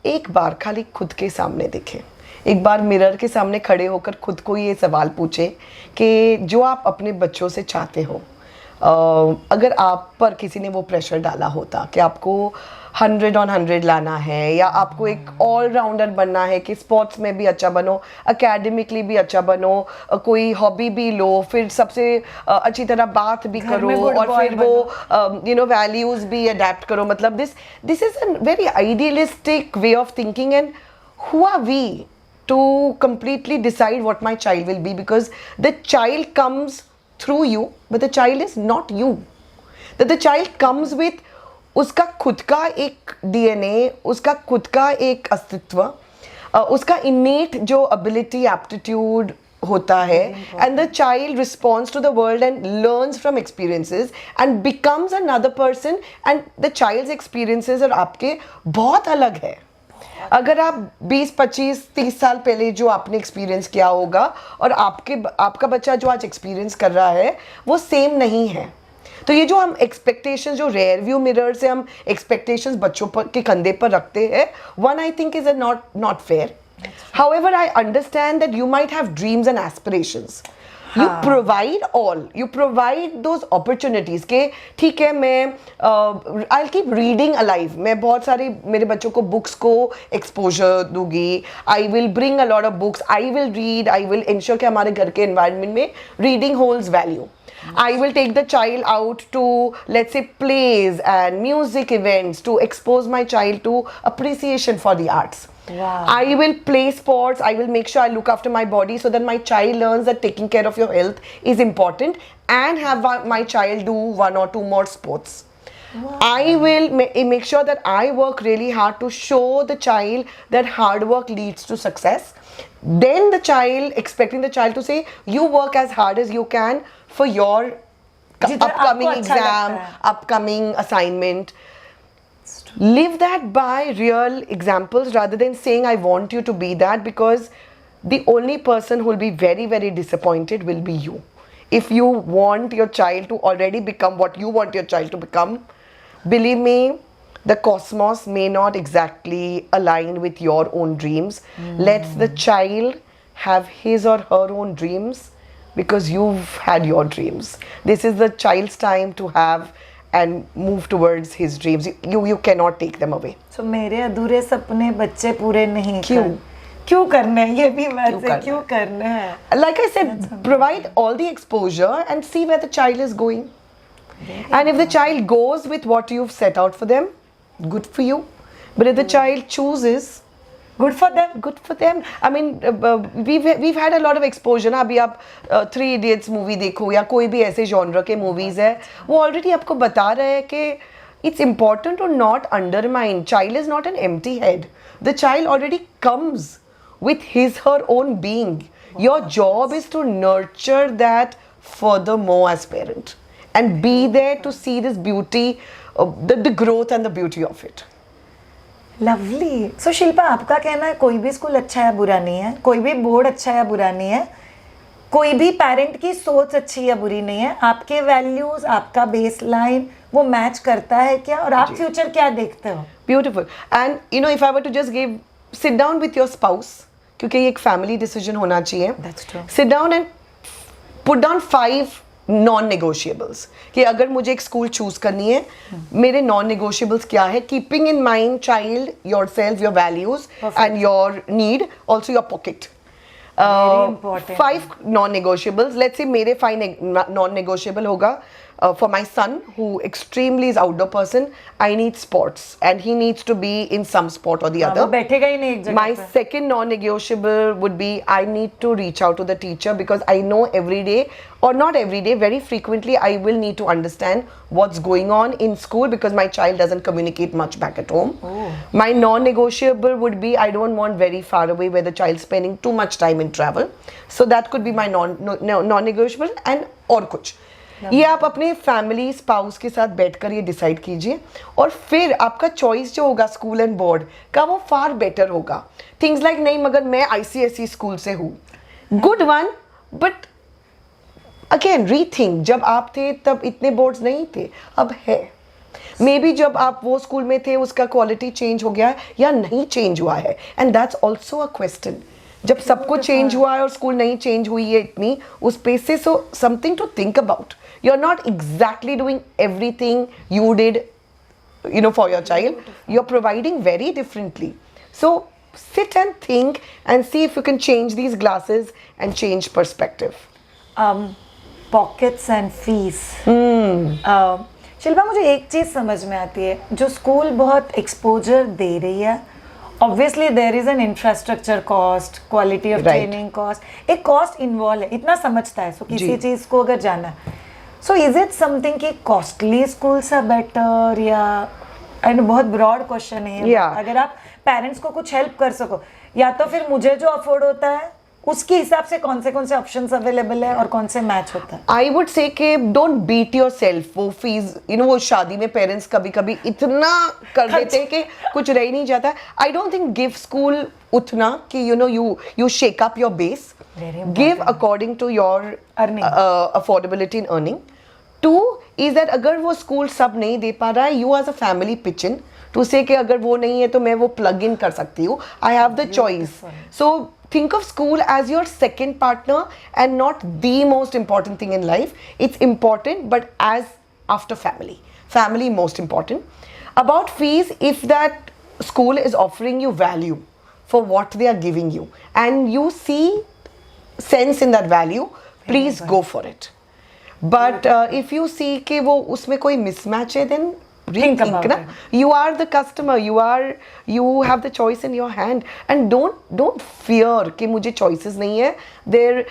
एक बार खाली खुद के सामने देखें, एक बार मिरर के सामने खड़े होकर खुद को ये सवाल पूछें कि जो आप अपने बच्चों से चाहते हो, अगर आप पर किसी ने वो प्रेशर डाला होता कि आपको 100 on 100 लाना है, या आपको एक ऑलराउंडर बनना है कि स्पोर्ट्स में भी अच्छा बनो, एकेडमिकली भी अच्छा बनो, कोई हॉबी भी लो, फिर सबसे अच्छी तरह बात भी करो, और फिर वो यू नो वैल्यूज भी अडेप्ट करो, मतलब this is a very idealistic way of thinking. And who are we to completely decide what my child will be, because the child comes through you, but the child is not you. That the child comes with उसका खुद का एक DNA, उसका खुद का एक अस्तित्व, उसका innate जो ability, aptitude होता है, and the child responds to the world and learns from experiences and becomes another person, and the child's experiences और आपके बहुत अलग है। अगर आप 20, 25, 30 साल पहले जो आपने एक्सपीरियंस किया होगा और आपका बच्चा जो आज एक्सपीरियंस कर रहा है वो सेम नहीं है। तो ये जो हम एक्सपेक्टेशंस, जो रेयर व्यू मिरर से हम एक्सपेक्टेशंस बच्चों पर के कंधे पर रखते हैं, one I think is not fair. However I understand that you might have dreams and aspirations, you provide those opportunities के ठीक है, मैं I'll keep reading alive, मैं बहुत सारे मेरे बच्चों को बुक्स को एक्सपोजर दूंगी, I will bring a lot of books, I will read, I will ensure कि हमारे घर के environment में reading holds value. I will take the child out to, let's say, plays and music events to expose my child to appreciation for the arts. Wow. I will play sports. I will make sure I look after my body so that my child learns that taking care of your health is important, and have my child do 1 or 2 more sports. Wow. I will make sure that I work really hard to show the child that hard work leads to success. Then expecting the child to say, you work as hard as you can for your upcoming exam, upcoming assignment. Live that by real examples rather than saying I want you to be that, because the only person who will be very, very disappointed will be you. If you want your child to already become what you want your child to become, believe me, the cosmos may not exactly align with your own dreams. Let the child have his or her own dreams, because you've had your dreams. This is the child's time to have and move towards his dreams. You cannot take them away. So मेरे अधूरे सपने बच्चे पूरे नहीं क्यों? क्यों करने हैं? ये भी बात है, क्यों करने हैं? Like I said, provide all the exposure and see where the child is going. And if the child goes with what you've set out for them, good for you. But if the child chooses, Good for them. good for them. I mean, we've had a lot of exposure ना. अभी आप 3 Idiots movie देखो या कोई भी ऐसे genre के movies है, वो already आपको बता रहे हैं कि it's important to not undermine. Child is not an empty head. The child already comes with his her own being. Your job is to nurture that furthermore as parent and be there to see this beauty, the growth and the beauty of it. Lovely. So Shilpa, आपका कहना है कोई भी school अच्छा या बुरा नहीं है, कोई भी बोर्ड अच्छा या बुरा नहीं है, कोई भी पेरेंट की सोच अच्छी या बुरी नहीं है, आपके वैल्यूज, आपका बेस लाइन वो मैच करता है क्या, और आप फ्यूचर क्या देखते हो? Beautiful. And you know, if I were to just sit down with your spouse, क्योंकि ये एक family decision होना चाहिए. That's true. Sit down and put down 5 non-negotiables. कि अगर मुझे एक स्कूल चूज करनी है, मेरे non-negotiables क्या है? Keeping in mind child, yourself, your values, and your need, also your pocket. Very important. 5 non-negotiables. Let's say मेरे 5 non-negotiable होगा. For my son, who extremely is outdoor person, I need sports, and he needs to be in some sport or the other. वो बैठेगा ही नहीं एक जगह My पे. second non-negotiable would be I need to reach out to the teacher, because I know every day, or not every day, very frequently I will need to understand what's going on in school, because my child doesn't communicate much back at home. My non-negotiable would be I don't want very far away where the child's spending too much time in travel. So that could be my non-negotiable. And और कुछ ये आप अपने family spouse के साथ बैठकर ये decide कीजिए, और फिर आपका चॉइस जो होगा स्कूल एंड बोर्ड का, वो फार बेटर होगा. थिंग्स लाइक नहीं, मगर मैं ICSE स्कूल से हूँ, good one, but again rethink. जब आप थे तब इतने बोर्ड्स नहीं थे, अब है. मे बी जब आप वो स्कूल में थे उसका क्वालिटी चेंज हो गया है या नहीं चेंज हुआ है, and that's also a question. जब सब कुछ चेंज हुआ है और स्कूल नहीं चेंज हुई है इतनी उस पेस से, so something to think about. You're not exactly doing everything you did, you know, for your child. You're providing very differently. So sit and think and see if you can change these glasses and change perspective. Pockets and fees. Shilpa, मुझे एक चीज समझ में आती है, जो school बहुत exposure दे रही है, obviously there is an infrastructure cost, quality of training cost, एक कॉस्ट इन्वॉल्व है, इतना समझता है. सो किसी चीज को अगर जाना है, सो इज इट समथिंग कि कॉस्टली स्कूल्स आर बेटर, या एंड बहुत ब्रॉड क्वेश्चन है. Yeah. अगर आप पेरेंट्स को कुछ हेल्प कर सको, या तो फिर मुझे जो अफोर्ड होता है उसके हिसाब से कौन से ऑप्शंस अवेलेबल है और कौन से मैच होता है. आई वुड से कि डोंट बीट योर सेल्फ. वो फीस, यू नो, वो शादी में पेरेंट्स कभी कभी इतना कर देते हैं कि कुछ रह ही नहीं जाता. I don't think give school उतना कि you know you shake up your base. Give according to your affordability in earning. 2 is that अगर वो स्कूल सब नहीं दे पा रहा है, you as a family pitch in to say कि अगर वो नहीं है तो मैं वो plug in कर सकती हूँ. I have the choice. So think of school as your second partner and not the most important thing in life. It's important, but as after family. Family most important. About fees, if that school is offering you value for what they are giving you and you see sense in that value, please go for it. But if you see कि वो उसमें कोई mismatch है, then rethink ना. You are the customer. You have the choice in your hand, and don't fear कि मुझे choices नहीं है. There,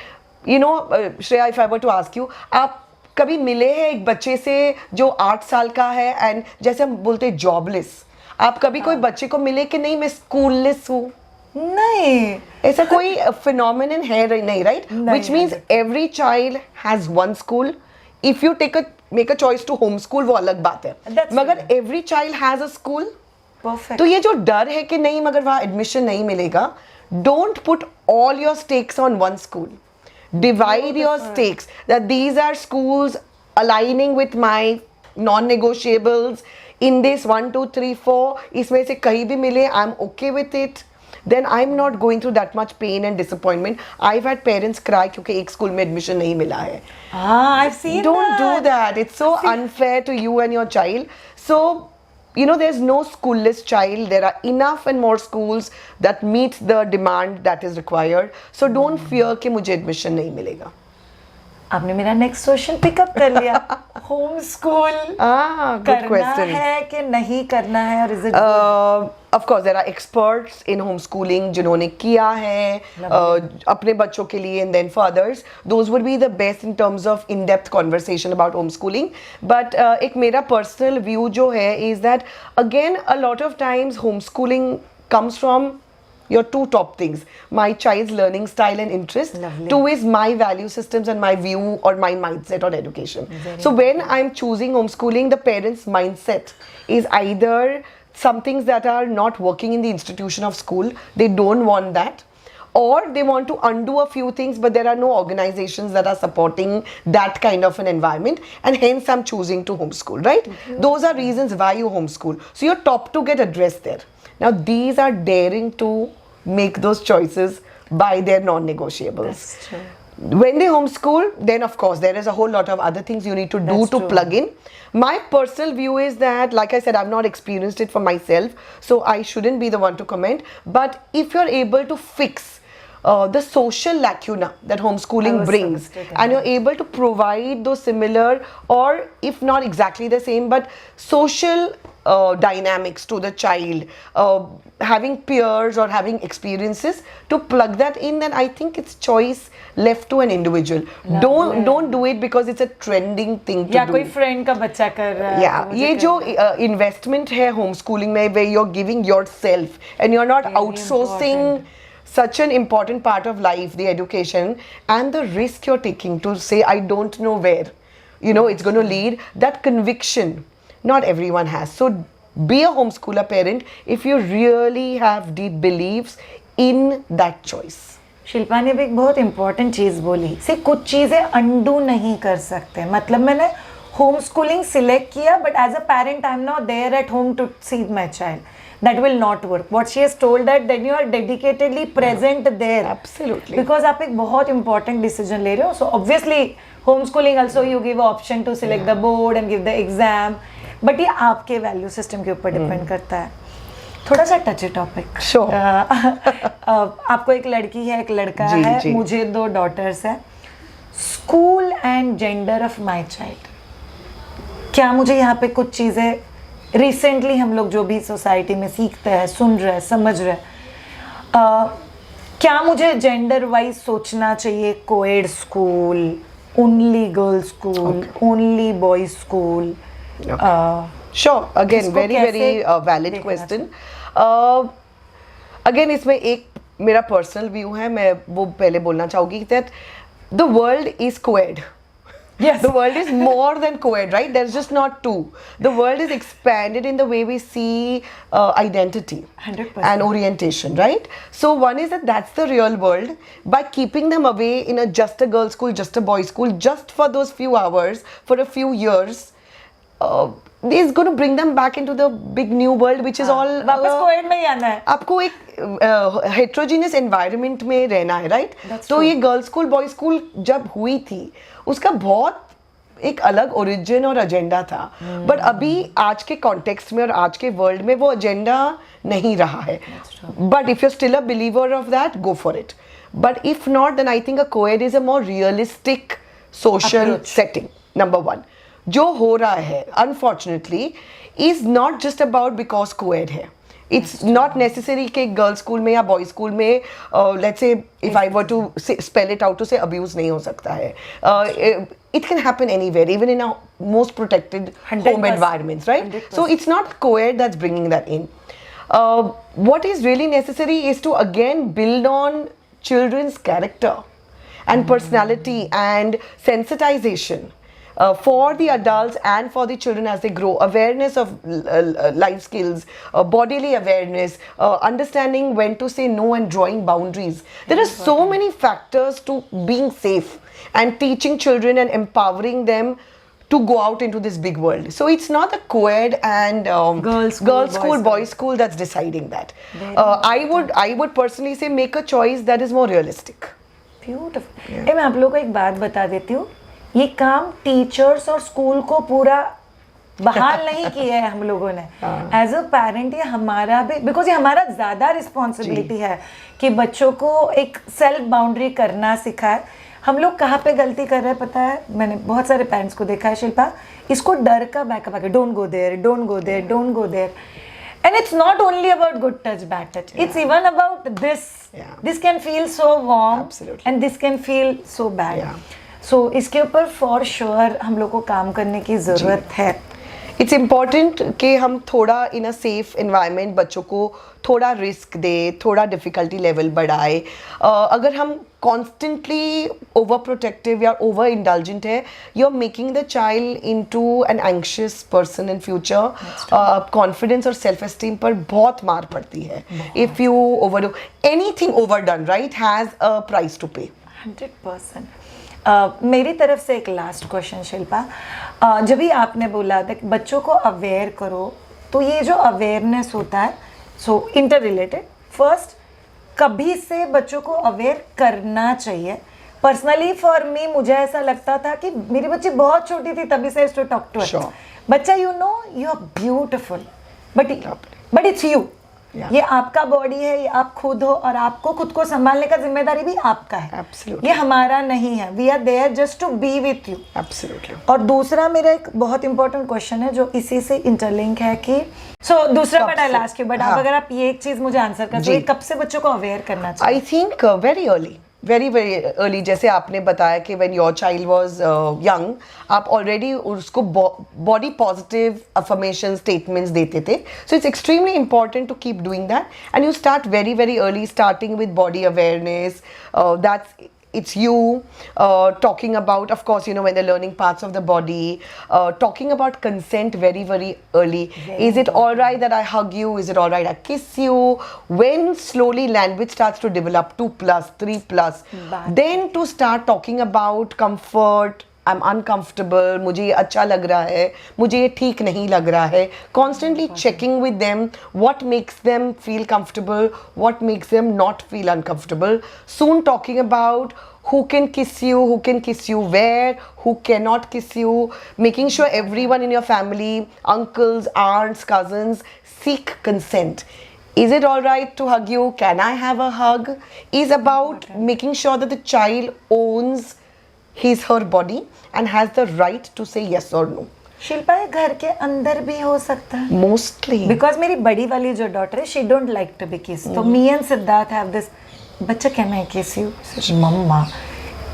you know, Shreya, if I were to ask you, आप कभी मिले हैं एक बच्चे से जो 8 साल का है, and जैसे हम बोलते हैं जॉबलेस, आप कभी कोई बच्चे को मिले कि नहीं मैं स्कूललेस हूँ? नहीं, ऐसा कोई phenomenon है नहीं, right? Which means every child has one school. If you make a choice to homeschool, वो अलग बात है, मगर every child has a school. Perfect. तो ये जो डर है कि नहीं मगर वहाँ एडमिशन नहीं मिलेगा, don't put all your stakes on one school. Divide your stakes, that these are schools aligning with my non-negotiables in this 1 2 3 4 इसमें से कहीं भी मिले I'm okay with it, then I'm not going through that much pain and disappointment. I've had parents cry क्योंकि एक school में admission नहीं मिला है. I've seen Don't that. do that. It's so unfair to you and your child. So, you know, there's no schoolless child. There are enough and more schools that meet the demand that is required. So don't fear कि मुझे admission नहीं मिलेगा. आपने मेरा next question pickup कर लिया. Home school Good करना question. है कि नहीं करना है, और is it Of course, there are experts in homeschooling जिन्होंने किया है अपने बच्चों के लिए, and then for others, those would be the best in terms of in-depth conversation about homeschooling. But एक मेरा personal view जो है is that again a lot of times homeschooling comes from your two top things: my child's learning style and interest. Lovely. Two is my value systems and my view or my mindset on education. So when I'm choosing homeschooling, the parents' mindset is either some things that are not working in the institution of school, they don't want that, or they want to undo a few things, but there are no organizations that are supporting that kind of an environment, and hence I'm choosing to homeschool, right? Those are reasons why you homeschool. So your top two get addressed there. Now these are daring to make those choices by their non-negotiables. That's true. When they homeschool, then of course there is a whole lot of other things you need to do That's to true. plug in. My personal view is that, like I said, I've not experienced it for myself, so I shouldn't be the one to comment. But if you're able to fix the social lacuna that homeschooling I was brings, so mistaken. and you're able to provide those similar, or if not exactly the same, but social dynamics to the child, having peers or having experiences to plug that in, then I think it's choice left to an individual. Don't do it because it's a trending thing to या do. कोई friend का बच्चा कर रहा है, Yeah, तो मुझे ये करना जो investment है homeschooling में, where you're giving yourself and you're not Very outsourcing important. such an important part of life, the education, and the risk you're taking to say, I don't know where, you know, it's going to lead, that conviction, not everyone has. So be a homeschooler parent if you really have deep beliefs in that choice. Shilpa ने भी एक बहुत important चीज बोली, से कुछ चीजें undo नहीं कर सकते. मतलब मैंने होम स्कूलिंग सिलेक्ट किया, but as a parent I am not there at home to see my child. That will not work. What she has told that then you are dedicatedly present there. Absolutely. Because आप एक बहुत important decision ले रहे हो. So obviously homeschooling also you give option to select the board and give the exam. But ये आपके value system के ऊपर depend करता है. थोड़ा सा टची टॉपिक. Sure. आपको एक लड़की है, एक लड़का जी, है, जी. मुझे 2 daughters है. School and gender of my child. क्या मुझे यहाँ पे कुछ चीज़ें रिसेंटली हम लोग जो भी सोसाइटी में सीखते हैं, सुन रहे हैं, समझ रहे हैं, क्या मुझे जेंडर वाइज सोचना चाहिए? Coed school, only girls school, only boys school? Sure, again, इसको very कैसे valid देखना question. Again, इसमें एक मेरा personal view है, मैं वो पहले बोलना चाहूँगी that the world is co-ed. Yes. The world is more than co-ed, right? There's just not two. The world is expanded in the way we see identity 100%. and orientation, right? So one is that that's the real world. By keeping them away in just a girls' school, just a boys' school, just for those few hours, for a few years, is going to bring them back into the big new world, which is all वापस coed में ही आना है. आपको एक heterogeneous environment में रहना है, right? That's तो true. ये गर्ल्स स्कूल बॉयज स्कूल जब हुई थी, उसका बहुत एक अलग ओरिजिन और एजेंडा था. बट अभी आज के कॉन्टेक्स्ट में और आज के वर्ल्ड में वो एजेंडा नहीं रहा है. But if you still a believer of that, go for it. But if not, then I think a coed is a more realistic social Approach. Setting. Number 1 जो हो रहा है unfortunately is not just about because coed है. It's not necessary कि girls school में या boys school में let's say if I were to spell it out to say abuse नहीं हो सकता है. It can happen anywhere, even in a most protected 100%. home environments, right? 100%. So it's not co-ed that's bringing that in. What is really necessary is to again build on children's character and personality and sensitization. for the adults and for the children as they grow, awareness of life skills, bodily awareness, understanding when to say no and drawing boundaries. There are so many factors to being safe and teaching children and empowering them to go out into this big world. So it's not the co-ed and Girls' school, boys' school that's deciding that. I would personally say make a choice that is more realistic. Beautiful. मैं आप लोगों को एक बात बता देती हूँ, ये काम टीचर्स और स्कूल को पूरा बहाल नहीं किया है हम लोगों ने। एज अ पेरेंट ये हमारा भी, बिकॉज ये हमारा ज़्यादा रिस्पॉन्सिबिलिटी है कि बच्चों को एक सेल्फ बाउंड्री करना सिखाए। हम लोग कहाँ पे गलती कर रहे हैं पता है? मैंने बहुत सारे पेरेंट्स को देखा है शिल्पा, इसको डर का बैकअप आके don't go there, don't go there, don't go there. And it's not only about good touch, bad touch. It's even about this. This can feel so warm. Absolutely. And this can feel so bad. So इसके ऊपर for sure हम लोग को काम करने की ज़रूरत है। इट्स इम्पॉर्टेंट कि हम थोड़ा इन अ सेफ इन्वायरमेंट बच्चों को थोड़ा रिस्क दे, थोड़ा डिफ़िकल्टी लेवल बढ़ाए। अगर हम कॉन्स्टेंटली ओवर प्रोटेक्टिव या ओवर इंडल्जेंट है, you are making the child into an anxious person in future. Confidence और सेल्फ एस्टीम पर बहुत मार पड़ती है if you over do anything over done right has a price to pay. 100%। मेरी तरफ से एक लास्ट क्वेश्चन शिल्पा, जब भी आपने बोला था कि बच्चों को अवेयर करो, तो ये जो अवेयरनेस होता है, सो इंटर रिलेटेड, फर्स्ट कभी से बच्चों को अवेयर करना चाहिए? पर्सनली फॉर मी मुझे ऐसा लगता था कि मेरी बच्ची बहुत छोटी थी तभी से टू टॉक टू हर। बच्चा you know you are beautiful but it's you. ये आपका बॉडी है, ये आप खुद हो और आपको खुद को संभालने का जिम्मेदारी भी आपका है। Absolutely. ये हमारा नहीं है। We are there just to be with you. Absolutely. और दूसरा मेरा एक बहुत इंपॉर्टेंट क्वेश्चन है जो इसी से इंटरलिंक है कि दूसरा बट आई लास्ट के बट आप अगर आप ये एक चीज मुझे आंसर कर दो, कब से बच्चों को अवेयर करना चाहिए? I think very early, very early. जैसे आपने बताया कि when your child was young, आप ऑलरेडी उसको बॉडी पॉजिटिव अफर्मेशन स्टेटमेंट्स देते थे। So it's extremely important to keep doing that and you start very very early, starting with body awareness. That's it's you talking about, of course, you know, when they're learning parts of the body, talking about consent very very early. Is it all right that I hug you? Is it all right I kiss you? When slowly language starts to develop, 2+, 3+, then to start talking about comfort. I'm uncomfortable, मुझे ये अच्छा लग रहा है, मुझे ये ठीक नहीं लग रहा है। Constantly checking with them what makes them feel comfortable, what makes them not feel uncomfortable. Soon talking about who can kiss you where, who cannot kiss you, making sure everyone in your family, uncles, aunts, cousins, seek consent. Is it all right to hug you? Can I have a hug? Is about making sure that the child owns her body and has the right to say yes or no. Shilpa ये घर के अंदर भी हो सकता है mostly, because मेरी बड़ी वाली जो डॉटर है she don't like to be kiss, तो me and Siddharth have this, बच्चा can I kiss you? Mamma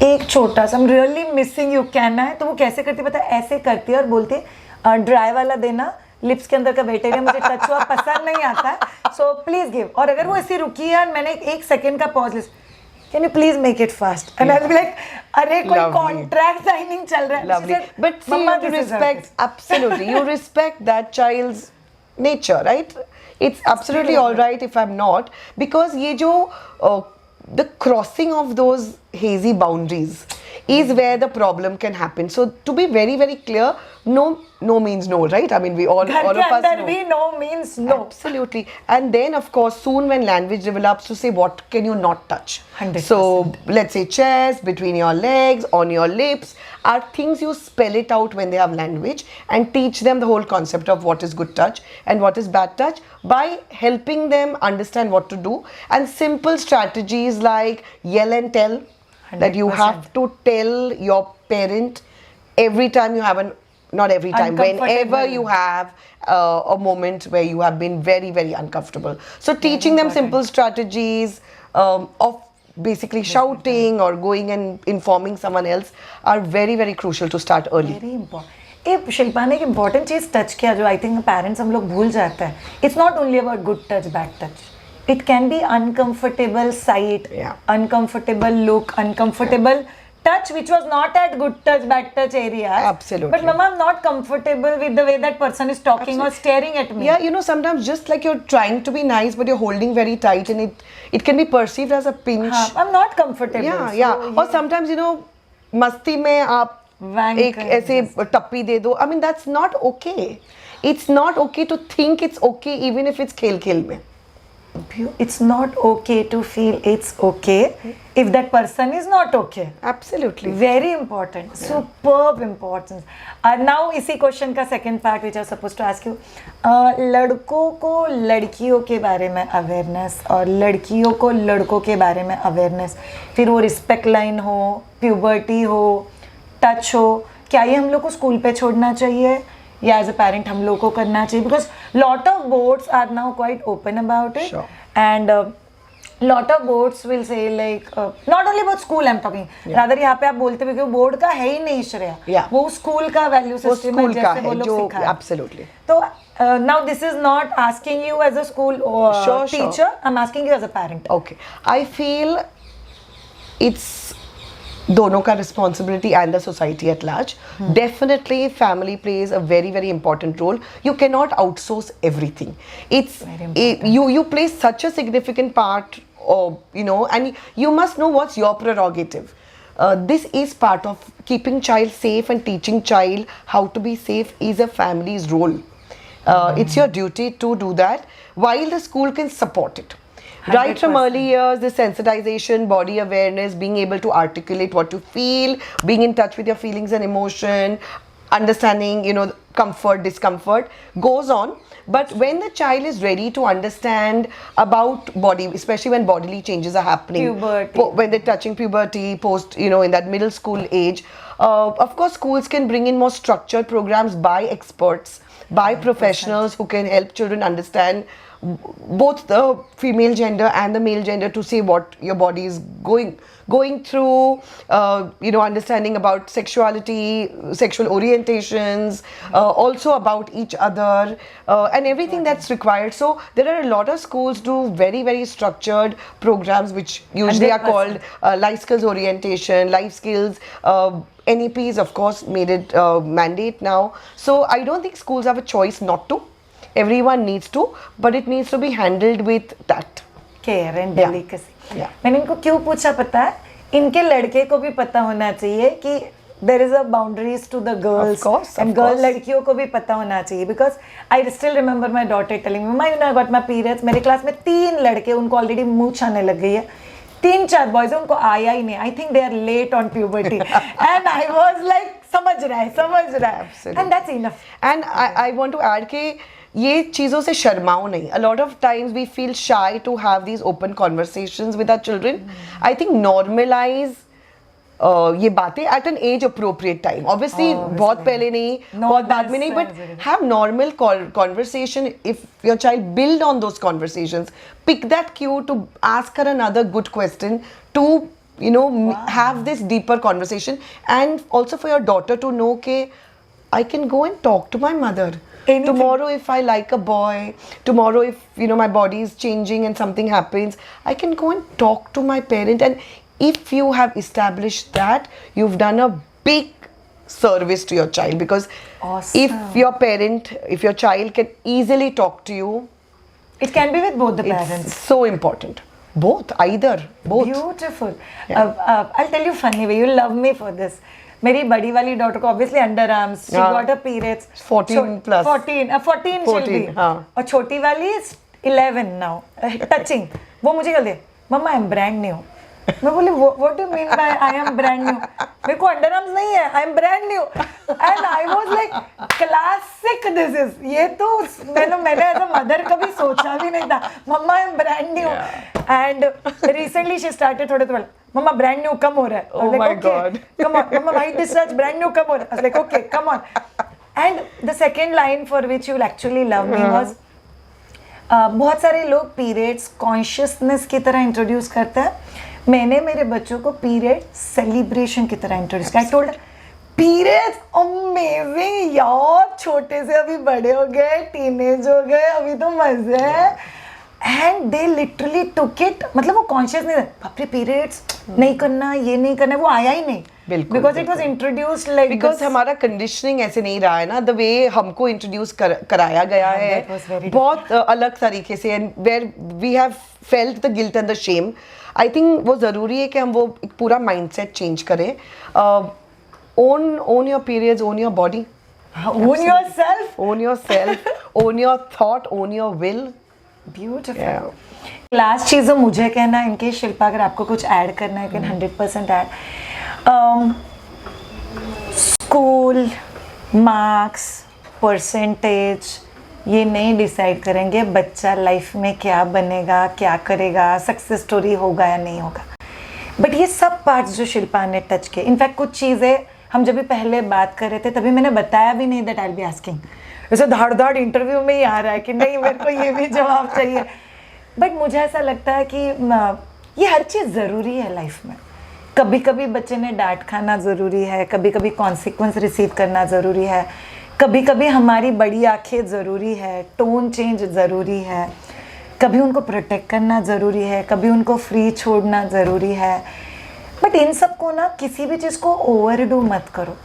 एक छोटा सा, I am really missing you, can I? तो वो कैसे करती पता है, ऐसे करती है और बोलती है ड्राई वाला देना, लिप्स के अंदर का बैक्टीरिया मुझे टच हुआ पसंद नहीं आता है, सो प्लीज गिव। और अगर वो ऐसी रुकी है और मैंने एक सेकेंड का pause, can you please make it fast? And I'll be like, अरे कोई contract signing चल रहा है। Lovely. But see, you respect, absolutely, you respect that child's nature, right? It's absolutely all right if I'm not, because ये जो the crossing of those hazy boundaries is where the problem can happen. So to be very very clear, no means no, right? I mean, we all of us know. भी no means no. Absolutely. And then of course soon when language develops, to say what can you not touch. 100%. So let's say chest, between your legs, on your lips, are things you spell it out when they have language, and teach them the whole concept of what is good touch and what is bad touch by helping them understand what to do. And simple strategies like yell and tell, 100%. That you have to tell your parent every time you have not every time, whenever you have a moment where you have been very very uncomfortable. So teaching them simple strategies of basically shouting or going and informing someone else are very very crucial to start early. Very important. एक शिल्पा ने एक important चीज touch किया जो I think parents हम लोग भूल जाते हैं. It's not only about good touch bad touch. It can be uncomfortable sight, uncomfortable look, uncomfortable touch which was not at good touch, bad touch areas. Absolutely. But mama, I'm not comfortable with the way that person is talking or staring at me. Yeah, you know, sometimes just like you're trying to be nice, but you're holding very tight, and it can be perceived as a pinch. I'm not comfortable. Yeah, So yeah. Or sometimes, you know, मस्ती में आप Wank एक कर ऐसे टप्पी दे दो. I mean, that's not okay. It's not okay to think it's okay even if it's खेल में. It's not okay to feel it's okay if that person is not okay. Absolutely. Very important. Superb importance. Now इसी question का second part which I was supposed to ask you. लड़कों को लड़कियों के बारे में अवेयरनेस और लड़कियों को लड़कों के बारे में अवेयरनेस, फिर वो रिस्पेक्ट लाइन हो, प्यूबर्टी हो, टच हो, क्या ये हम लोग को स्कूल पे छोड़ना चाहिए या एज अ पेरेंट हम लोग को करना चाहिए? Because lot of boards are now quite open about it and lot of boards will say like not only about school I'm talking, rather यहाँ पे आप बोलते भी कि बोर्ड का है ही नहीं श्रेया, वो स्कूल का वैल्यू सिस्टम है जैसे वो लोग सिखाएं. Absolutely. तो now this is not asking you as a school teacher, I'm asking you as a parent. Okay, I feel it's दोनों का responsibility and the society at large. Definitely family plays a very very important role. You cannot outsource everything. It's you play such a significant part, you know, and you must know what's your prerogative. This is part of keeping child safe, and teaching child how to be safe is a family's role. It's your duty to do that, while the school can support it. 100%. Right from early years, the sensitization, body awareness, being able to articulate what you feel, being in touch with your feelings and emotion, understanding, you know, comfort, discomfort goes on. But when the child is ready to understand about body, especially when bodily changes are happening, puberty, when they're touching puberty, post, you know, in that middle school age, of course, schools can bring in more structured programs by experts, by 100%. Professionals who can help children understand both the female gender and the male gender, to say what your body is going through, you know, understanding about sexuality, sexual orientations, also about each other, and everything that's required. So there are a lot of schools do very very structured programs which usually 100%. Are called life skills orientation, life skills. NEPs of course made it mandate now. So I don't think schools have a choice not to. Everyone needs to, but it needs to be handled with tact, care and delicacy. मैंने इनको क्यों पूछा पता है? इनके लड़के को भी पता होना चाहिए कि there is a boundaries to the girls, of course, and girl लड़कियों को भी पता होना चाहिए. Because I still remember my daughter telling me, "Mama, you know I got my periods." मेरे क्लास में 3 लड़के, उनको ऑलरेडी मुंह छाने लग गई है. 3-4 बॉयज उनको आया ही नहीं. I think they are late on puberty. And I was like, समझ रहा है. And that's enough. And I want to add कि ये चीज़ों से शर्माओ नहीं. A lot of times we feel shy to have these open conversations with our children. I think normalize ये बातें at an age appropriate time. Obviously बहुत पहले नहीं, बहुत बाद में नहीं, but have normal conversation. If your child build on those conversations, pick that cue to ask her another good question, to you know have this deeper conversation, and also for your daughter to know कि I can go and talk to my mother. Anything. Tomorrow if I like a boy, tomorrow if you know my body is changing and something happens, I can go and talk to my parent. And if you have established that, you've done a big service to your child, because if your child can easily talk to you, it can be with both the parents. It's so important. Both. Beautiful. I'll tell you funny way, you'll love me for this. मेरी बड़ी वाली daughter को obviously under arms, she got her periods 14 plus 14 she'll be, और छोटी वाली 11 now touching. वो मुझे कहती है, मम्मा आई एम ब्रांड न्यू. मैं बोली what do mean by I am brand new? मेरे को अंडर आर्म्स नहीं है, आई am brand new. And I was like classic this is. ये तो मैंने एज अ मदर कभी सोचा भी नहीं था. Mama I am brand new. And recently she started थोड़े थोड़े, मम्मा ब्रांड न्यू कम हो रहा है. Oh my God. Come on, mama, white discharge brand new कम हो रहा है. I was like, okay, come on. And the second line for which you'll actually love me was, बहुत सारे लोग पीरियड्स कॉन्शियसनेस की तरह इंट्रोड्यूस करते हैं. मैंने मेरे बच्चों को पीरियड सेलिब्रेशन की तरह इंट्रोड्यूस किया. आई टोल्ड पीरियड्स अमेजिंग यार, छोटे से अभी बड़े हो गए, टीनेज हो गए, अभी तो मजे है. And they literally took it. मतलब वो कॉन्शियस नहीं, बाप रे पीरियड्स नहीं करना, ये नहीं करना, वो आया ही नहीं. बिल्कुल, because it was introduced like because हमारा कंडीशनिंग ऐसे नहीं रहा है ना, द वे हमको इंट्रोड्यूस कराया गया that है was very बहुत अलग तरीके से, and where we have felt the guilt and the shame. I think वो ज़रूरी है कि हम वो एक पूरा माइंडसेट चेंज करें. own your periods, own your body, own yourself. own yourself, own your thought, own your will. Beautiful. Yeah. Last चीज़ जो मुझे कहना है, इनके शिल्पा अगर आपको कुछ ऐड करना है, can 100% add. School marks percentage ये नहीं डिसाइड करेंगे बच्चा लाइफ में क्या बनेगा, क्या करेगा, सक्सेस स्टोरी होगा या नहीं होगा. बट ये सब पार्ट्स जो शिल्पा ने टच किए, इनफैक्ट कुछ चीज़ें हम जब भी पहले बात कर रहे थे तभी मैंने बताया भी नहीं that I will be asking. वैसे धाड़ धाड़ इंटरव्यू में ही आ रहा है कि नहीं मेरे को ये भी जवाब चाहिए. बट मुझे ऐसा लगता है कि ये हर चीज़ ज़रूरी है लाइफ में. कभी कभी बच्चे ने डांट खाना ज़रूरी है, कभी कभी कॉन्सिक्वेंस रिसीव करना ज़रूरी है, कभी कभी हमारी बड़ी आंखें ज़रूरी है, टोन चेंज ज़रूरी है, कभी उनको प्रोटेक्ट करना ज़रूरी है, कभी उनको फ्री छोड़ना ज़रूरी है. बट इन सब को ना किसी भी चीज़ को ओवरडू मत करो.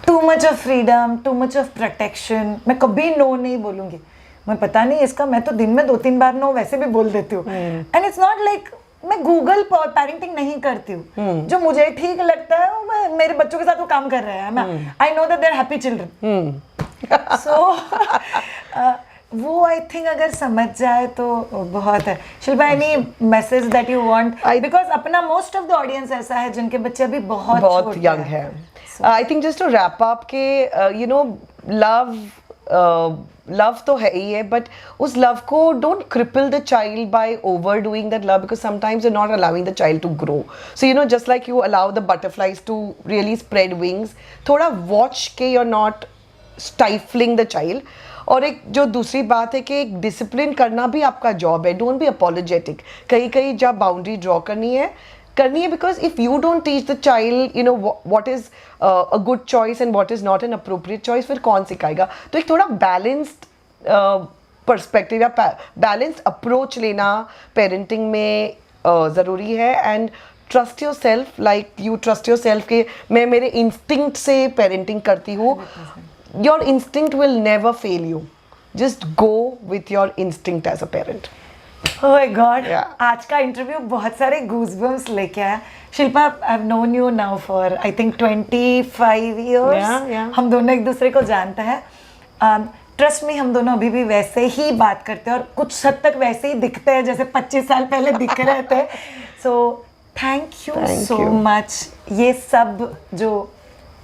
Too much of freedom, too much of protection. मैं कभी नो नहीं बोलूँगी. मैं पता नहीं इसका, मैं तो दिन में 2-3 बार नो वैसे भी बोल देती हूँ. एंड इट्स नॉट लाइक मैं गूगल पेरेंटिंग नहीं करती हूँ. जो मुझे ठीक लगता है वो मैं मेरे बच्चों के साथ वो काम कर रहे हैं. I know that they are happy children. So वो आई थिंक अगर समझ जाए तो बहुत है. Shilpa, any message that you want, because अपना मोस्ट ऑफ द ऑडियंस ऐसा है जिनके बच्चे अभी बहुत यंग है. I think just to wrap up के यू नो लव तो है ही है, बट उस लव को don't cripple the child by overdoing that love, because sometimes you not allowing the child to grow. So you know just like you allow the butterflies to really spread wings, थोड़ा watch के you are not stifling the child. और एक जो दूसरी बात है कि एक डिसिप्लिन करना भी आपका जॉब है. Don't be apologetic. कहीं कहीं जब बाउंड्री ड्रॉ करनी है, because if you don't teach the child you know what is a good choice and what is not an appropriate choice, फिर कौन सिखाएगा. तो एक थोड़ा बैलेंस्ड पर्सपेक्टिव या बैलेंस्ड अप्रोच लेना पेरेंटिंग में ज़रूरी है. And trust your self, like you trust your self कि मैं मेरे इंस्टिंक्ट से पेरेंटिंग करती हूँ. Your instinct will never fail you. Just go with your instinct as a parent. Oh my God. Yeah. आज का इंटरव्यू बहुत सारे goosebumps लेके आया. Shilpa, I've known you now for I think 25 years. Yeah. हम दोनों एक दूसरे को जानते हैं. ट्रस्ट मी, हम दोनों अभी भी वैसे ही बात करते हैं और कुछ हद तक वैसे ही दिखते हैं जैसे 25 साल पहले दिख रहे थे. So thank you so much. ये सब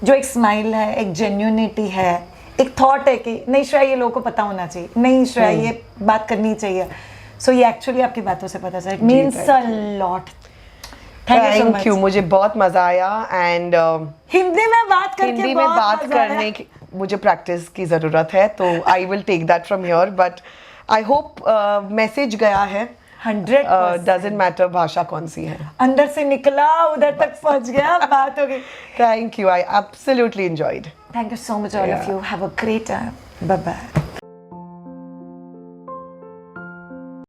जो एक स्माइल है, एक जेन्युइनिटी है, एक थॉट है कि नहीं श्रेया ये लोगों को पता होना चाहिए, नहीं श्रेया ये बात करनी चाहिए. सो ये एक्चुअली आपकी बातों से पता चला. It means a lot. Thank you. मुझे बहुत मजा आया. एंड हिंदी में बात करने की मुझे प्रैक्टिस की ज़रूरत है, तो I will take that from here. But I hope message गया है. 100%. डजंट मैटर भाषा कौन सी है, अंदर से निकला उधर तक पहुंच गया, बात हो गई. Thank you. I absolutely enjoyed. Thank you so much all of you. Have a great time. Bye bye.